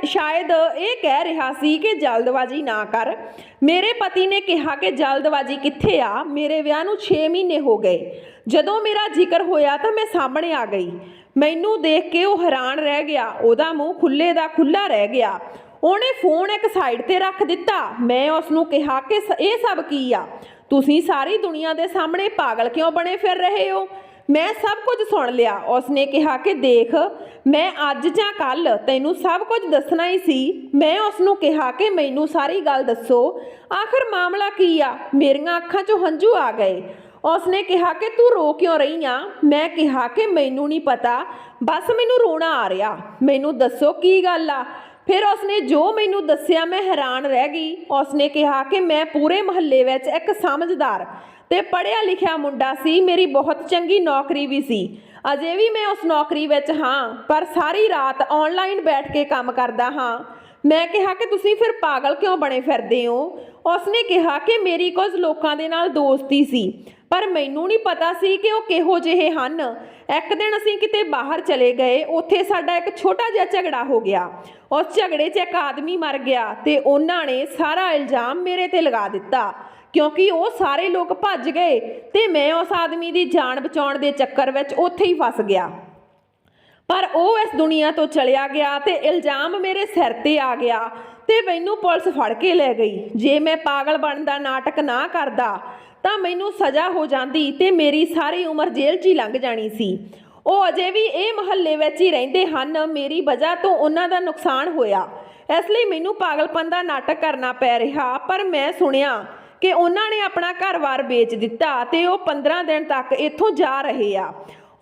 ਸ਼ਾਇਦ ਇਹ ਕਹਿ ਰਿਹਾ ਸੀ ਕਿ ਜਲਦਬਾਜ਼ੀ ਨਾ ਕਰ। ਮੇਰੇ ਪਤੀ ਨੇ ਕਿਹਾ ਕਿ ਜਲਦਬਾਜ਼ੀ ਕਿੱਥੇ ਆ, ਮੇਰੇ ਵਿਆਹ ਨੂੰ 6 ਮਹੀਨੇ ਹੋ ਗਏ। ਜਦੋਂ ਮੇਰਾ ਜ਼ਿਕਰ ਹੋਇਆ ਤਾਂ ਮੈਂ ਸਾਹਮਣੇ ਆ ਗਈ। ਮੈਨੂੰ ਦੇਖ ਕੇ ਉਹ ਹੈਰਾਨ ਰਹਿ ਗਿਆ। ਉਹਦਾ ਮੂੰਹ ਖੁੱਲੇ ਦਾ ਖੁੱਲਾ ਰਹਿ ਗਿਆ। ਉਹਨੇ ਫੋਨ ਇੱਕ ਸਾਈਡ ਤੇ ਰੱਖ ਦਿੱਤਾ। ਮੈਂ ਉਸ ਨੂੰ ਕਿਹਾ ਕਿ ਇਹ ਸਭ ਕੀ ਆ? ਤੁਸੀਂ ਸਾਰੀ ਦੁਨੀਆ ਦੇ ਸਾਹਮਣੇ ਪਾਗਲ ਕਿਉਂ ਬਣੇ ਫਿਰ ਰਹੇ ਹੋ? ਮੈਂ ਸਭ ਕੁਝ ਸੁਣ ਲਿਆ। ਉਸਨੇ ਕਿਹਾ ਕਿ ਦੇਖ, ਮੈਂ ਅੱਜ ਜਾਂ ਕੱਲ ਤੈਨੂੰ ਸਭ ਕੁਝ ਦੱਸਣਾ ਹੀ ਸੀ। ਮੈਂ ਉਸ ਨੂੰ ਕਿਹਾ ਕਿ ਮੈਨੂੰ ਸਾਰੀ ਗੱਲ ਦੱਸੋ, ਆਖਰ ਮਾਮਲਾ ਕੀ ਆ? ਮੇਰੀਆਂ ਅੱਖਾਂ 'ਚੋਂ ਹੰਝੂ ਆ ਗਏ। ਉਸਨੇ ਕਿਹਾ ਕਿ ਤੂੰ ਰੋ ਕਿਉਂ ਰਹੀ ਆ? ਮੈਂ ਕਿਹਾ ਕਿ ਮੈਨੂੰ ਨਹੀਂ ਪਤਾ, ਬਸ ਮੈਨੂੰ ਰੋਣਾ ਆ ਰਿਹਾ। ਮੈਨੂੰ ਦੱਸੋ ਕੀ ਗੱਲ ਆ? ਫਿਰ ਉਸਨੇ ਜੋ ਮੈਨੂੰ ਦੱਸਿਆ ਮੈਂ ਹੈਰਾਨ ਰਹਿ ਗਈ। ਉਸਨੇ ਕਿਹਾ ਕਿ ਮੈਂ ਪੂਰੇ ਮੁਹੱਲੇ ਵਿੱਚ ਇੱਕ ਸਮਝਦਾਰ ਤੇ ਪੜ੍ਹਿਆ ਲਿਖਿਆ ਮੁੰਡਾ ਸੀ। ਮੇਰੀ ਬਹੁਤ ਚੰਗੀ ਨੌਕਰੀ ਵੀ ਸੀ। ਅਜੇ ਵੀ ਮੈਂ ਉਸ ਨੌਕਰੀ ਵਿੱਚ ਹਾਂ, ਪਰ ਸਾਰੀ ਰਾਤ ਆਨਲਾਈਨ ਬੈਠ ਕੇ ਕੰਮ ਕਰਦਾ ਹਾਂ। ਮੈਂ ਕਿਹਾ ਕਿ ਤੁਸੀਂ ਫਿਰ ਪਾਗਲ ਕਿਉਂ ਬਣੇ ਫਿਰਦੇ ਹੋ? ਉਸਨੇ ਕਿਹਾ ਕਿ ਮੇਰੀ ਕੁਝ ਲੋਕਾਂ ਦੇ ਨਾਲ ਦੋਸਤੀ ਸੀ, ਪਰ ਮੈਨੂੰ ਨਹੀਂ ਪਤਾ ਸੀ ਕਿ ਉਹ ਕਿਹੋ ਜਿਹੇ ਹਨ। ਇੱਕ ਦਿਨ ਅਸੀਂ ਕਿਤੇ ਬਾਹਰ ਚਲੇ ਗਏ। ਉੱਥੇ ਸਾਡਾ ਇੱਕ ਛੋਟਾ ਜਿਹਾ ਝਗੜਾ ਹੋ ਗਿਆ। ਉਸ ਝਗੜੇ 'ਚ ਇੱਕ ਆਦਮੀ ਮਰ ਗਿਆ ਤੇ ਉਹਨਾਂ ਨੇ ਸਾਰਾ ਇਲਜ਼ਾਮ ਮੇਰੇ ਤੇ ਲਗਾ ਦਿੱਤਾ, ਕਿਉਂਕਿ ਉਹ ਸਾਰੇ ਲੋਕ ਭੱਜ ਗਏ ਤੇ ਮੈਂ ਉਸ ਆਦਮੀ ਦੀ ਜਾਨ ਬਚਾਉਣ ਦੇ ਚੱਕਰ ਵਿੱਚ ਉੱਥੇ ਹੀ ਫਸ ਗਿਆ। ਪਰ ਉਹ ਇਸ ਦੁਨੀਆ ਤੋਂ ਚਲਿਆ ਗਿਆ ਤੇ ਇਲਜ਼ਾਮ ਮੇਰੇ ਸਿਰ ਤੇ ਆ ਗਿਆ ਤੇ ਮੈਨੂੰ ਪੁਲਿਸ ਫੜ ਕੇ ਲੈ ਗਈ। ਜੇ ਮੈਂ ਪਾਗਲ ਬਣਨ ਦਾ ਨਾਟਕ ਨਾ ਕਰਦਾ ਤਾਂ ਮੈਨੂੰ ਸਜ਼ਾ ਹੋ ਜਾਂਦੀ ਤੇ ਮੇਰੀ ਸਾਰੀ ਉਮਰ ਜੇਲ੍ਹ 'ਚ ਹੀ ਲੰਘ ਜਾਣੀ ਸੀ। ਉਹ ਅਜੇ ਵੀ ਇਹ ਮੁਹੱਲੇ ਵਿੱਚ ਹੀ ਰਹਿੰਦੇ ਹਨ। ਮੇਰੀ ਵਜ੍ਹਾ ਤੋਂ ਉਹਨਾਂ ਦਾ ਨੁਕਸਾਨ ਹੋਇਆ, ਇਸ ਲਈ ਮੈਨੂੰ ਪਾਗਲਪਨ ਦਾ ਨਾਟਕ ਕਰਨਾ ਪੈ ਰਿਹਾ। ਪਰ ਮੈਂ ਸੁਣਿਆ ਕਿ ਉਹਨਾਂ ਨੇ ਆਪਣਾ ਘਰ-ਬਾਰ ਵੇਚ ਦਿੱਤਾ ਤੇ ਉਹ 15 ਦਿਨ ਤੱਕ ਇੱਥੋਂ ਜਾ ਰਹੇ ਆ।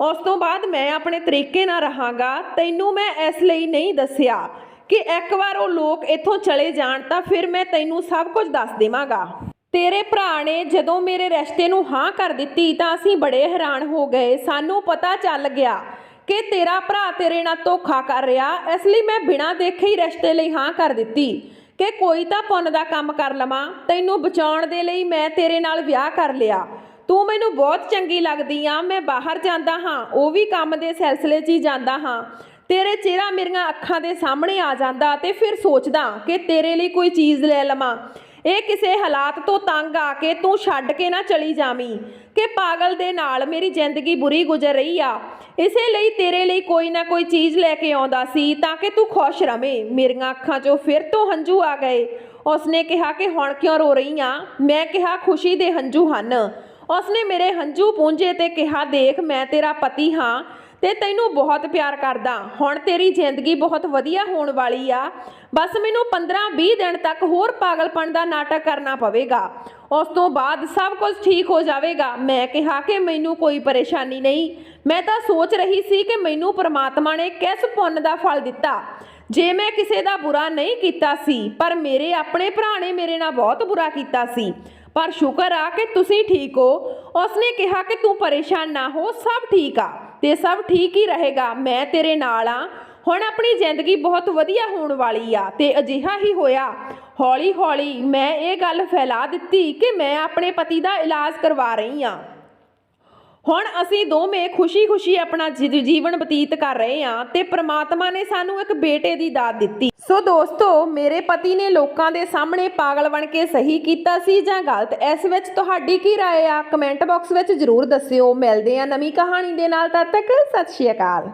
ਉਸ ਤੋਂ ਬਾਅਦ ਮੈਂ ਆਪਣੇ ਤਰੀਕੇ ਨਾਲ ਰਹਾਂਗਾ। ਤੈਨੂੰ ਮੈਂ ਇਸ ਲਈ ਨਹੀਂ ਦੱਸਿਆ ਕਿ ਇੱਕ ਵਾਰ ਉਹ ਲੋਕ ਇੱਥੋਂ ਚਲੇ ਜਾਣ ਤਾਂ ਫਿਰ ਮੈਂ ਤੈਨੂੰ ਸਭ ਕੁਝ ਦੱਸ ਦੇਵਾਂਗਾ। ਤੇਰੇ ਭਰਾ ਨੇ ਜਦੋਂ ਮੇਰੇ ਰਿਸ਼ਤੇ ਨੂੰ ਹਾਂ ਕਰ ਦਿੱਤੀ ਤਾਂ ਅਸੀਂ ਬੜੇ ਹੈਰਾਨ ਹੋ ਗਏ। ਸਾਨੂੰ ਪਤਾ ਚੱਲ ਗਿਆ ਕਿ ਤੇਰਾ ਭਰਾ ਤੇਰੇ ਨਾਲ ਧੋਖਾ ਕਰ ਰਿਹਾ। ਇਸ ਲਈ ਮੈਂ ਬਿਨਾਂ ਦੇਖੇ ਹੀ ਰਿਸ਼ਤੇ ਲਈ ਹਾਂ ਕਰ ਦਿੱਤੀ ਕਿ ਕੋਈ ਤਾਂ ਪੁੰਨ ਦਾ ਕੰਮ ਕਰ ਲਵਾਂ। ਤੈਨੂੰ ਬਚਾਉਣ ਦੇ ਲਈ ਮੈਂ ਤੇਰੇ ਨਾਲ ਵਿਆਹ ਕਰ ਲਿਆ। ਤੂੰ ਮੈਨੂੰ ਬਹੁਤ ਚੰਗੀ ਲੱਗਦੀ ਆ। ਮੈਂ ਬਾਹਰ ਜਾਂਦਾ ਹਾਂ, ਉਹ ਵੀ ਕੰਮ ਦੇ ਸਿਲਸਿਲੇ 'ਚ ਹੀ ਜਾਂਦਾ ਹਾਂ। ਤੇਰੇ ਚਿਹਰਾ ਮੇਰੀਆਂ ਅੱਖਾਂ ਦੇ ਸਾਹਮਣੇ ਆ ਜਾਂਦਾ ਤੇ ਫਿਰ ਸੋਚਦਾ ਕਿ ਤੇਰੇ ਲਈ ਕੋਈ ਚੀਜ਼ ਲੈ ਲਵਾਂ। ਇਹ ਕਿਸੇ ਹਾਲਾਤ ਤੋਂ ਤੰਗ ਆ ਕੇ ਤੂੰ ਛੱਡ ਕੇ ਨਾ ਚਲੀ ਜਾਵੀਂ ਕਿ ਪਾਗਲ ਦੇ ਨਾਲ ਮੇਰੀ ਜ਼ਿੰਦਗੀ ਬੁਰੀ ਗੁਜ਼ਰ ਰਹੀ ਆ। ਇਸੇ ਲਈ ਤੇਰੇ ਲਈ ਕੋਈ ਨਾ ਕੋਈ ਚੀਜ਼ ਲੈ ਕੇ ਆਉਂਦਾ ਸੀ ਤਾਂ ਕਿ ਤੂੰ ਖੁਸ਼ ਰਵੇਂ। ਮੇਰੀਆਂ ਅੱਖਾਂ 'ਚੋਂ ਫਿਰ ਤੋਂ ਹੰਝੂ ਆ ਗਏ। ਉਸਨੇ ਕਿਹਾ ਕਿ ਹੁਣ ਕਿਉਂ ਰੋ ਰਹੀ ਆ? ਮੈਂ ਕਿਹਾ ਖੁਸ਼ੀ ਦੇ ਹੰਝੂ ਹਨ। ਉਸਨੇ ਮੇਰੇ ਹੰਝੂ ਪੂੰਝੇ ਤੇ ਕਿਹਾ ਦੇਖ, ਮੈਂ ਤੇਰਾ ਪਤੀ ਹਾਂ ਤੇ ਤੈਨੂੰ ਬਹੁਤ ਪਿਆਰ ਕਰਦਾ। ਹੁਣ ਤੇਰੀ ਜ਼ਿੰਦਗੀ ਬਹੁਤ ਵਧੀਆ ਹੋਣ ਵਾਲੀ ਆ। ਬਸ ਮੈਨੂੰ 15-20 ਦਿਨ ਤੱਕ ਹੋਰ ਪਾਗਲਪਣ ਦਾ ਨਾਟਕ ਕਰਨਾ ਪਵੇਗਾ। ਉਸ ਤੋਂ ਬਾਅਦ ਸਭ ਕੁਝ ਠੀਕ ਹੋ ਜਾਵੇਗਾ। ਮੈਂ ਕਿਹਾ ਕਿ ਮੈਨੂੰ ਕੋਈ ਪਰੇਸ਼ਾਨੀ ਨਹੀਂ। ਮੈਂ ਤਾਂ ਸੋਚ ਰਹੀ ਸੀ ਕਿ ਮੈਨੂੰ ਪ੍ਰਮਾਤਮਾ ਨੇ ਕਿਸ ਪੁੰਨ ਦਾ ਫਲ ਦਿੱਤਾ ਜੇ ਮੈਂ ਕਿਸੇ ਦਾ ਬੁਰਾ ਨਹੀਂ ਕੀਤਾ ਸੀ, ਪਰ ਮੇਰੇ ਆਪਣੇ ਭਰਾ ਨੇ ਮੇਰੇ ਨਾਲ ਬਹੁਤ ਬੁਰਾ ਕੀਤਾ ਸੀ। ਪਰ ਸ਼ੁਕਰ ਆ ਕਿ ਤੁਸੀਂ ਠੀਕ ਹੋ। ਉਸਨੇ ਕਿਹਾ ਕਿ ਤੂੰ ਪਰੇਸ਼ਾਨ ਨਾ ਹੋ, ਸਭ ਠੀਕ ਆ ਤੇ ਸਭ ਠੀਕ ਹੀ ਰਹੇਗਾ। ਮੈਂ ਤੇਰੇ ਨਾਲ ਆ। ਹੁਣ ਆਪਣੀ ਜ਼ਿੰਦਗੀ ਬਹੁਤ ਵਧੀਆ ਹੋਣ ਵਾਲੀ ਆ। ਤੇ ਅਜਿਹਾ ਹੀ ਹੋਇਆ। ਹੌਲੀ ਹੌਲੀ ਮੈਂ ਇਹ ਗੱਲ ਫੈਲਾ ਦਿੱਤੀ ਕਿ ਮੈਂ ਆਪਣੇ ਪਤੀ ਦਾ ਇਲਾਜ ਕਰਵਾ ਰਹੀ ਹਾਂ। ਹੁਣ ਅਸੀਂ ਦੋਵੇਂ ਖੁਸ਼ੀ-ਖੁਸ਼ੀ ਆਪਣਾ ਜੀਵਨ ਬਤੀਤ ਕਰ ਰਹੇ ਹਾਂ ਤੇ ਪ੍ਰਮਾਤਮਾ ਨੇ ਸਾਨੂੰ ਇੱਕ ਬੇਟੇ ਦੀ ਦਾਤ ਦਿੱਤੀ। ਸੋ ਦੋਸਤੋ, ਮੇਰੇ ਪਤੀ ਨੇ ਲੋਕਾਂ ਦੇ ਸਾਹਮਣੇ ਪਾਗਲ ਬਣ ਕੇ ਸਹੀ ਕੀਤਾ ਸੀ ਜਾਂ ਗਲਤ? ਇਸ ਵਿੱਚ ਤੁਹਾਡੀ ਕੀ ਰਾਏ ਆ? ਕਮੈਂਟ ਬਾਕਸ ਵਿੱਚ ਜ਼ਰੂਰ ਦੱਸਿਓ। ਮਿਲਦੇ ਆ ਨਵੀਂ ਕਹਾਣੀ ਦੇ ਨਾਲ। ਤਦ ਤੱਕ ਸਤਿ ਸ਼੍ਰੀ ਅਕਾਲ।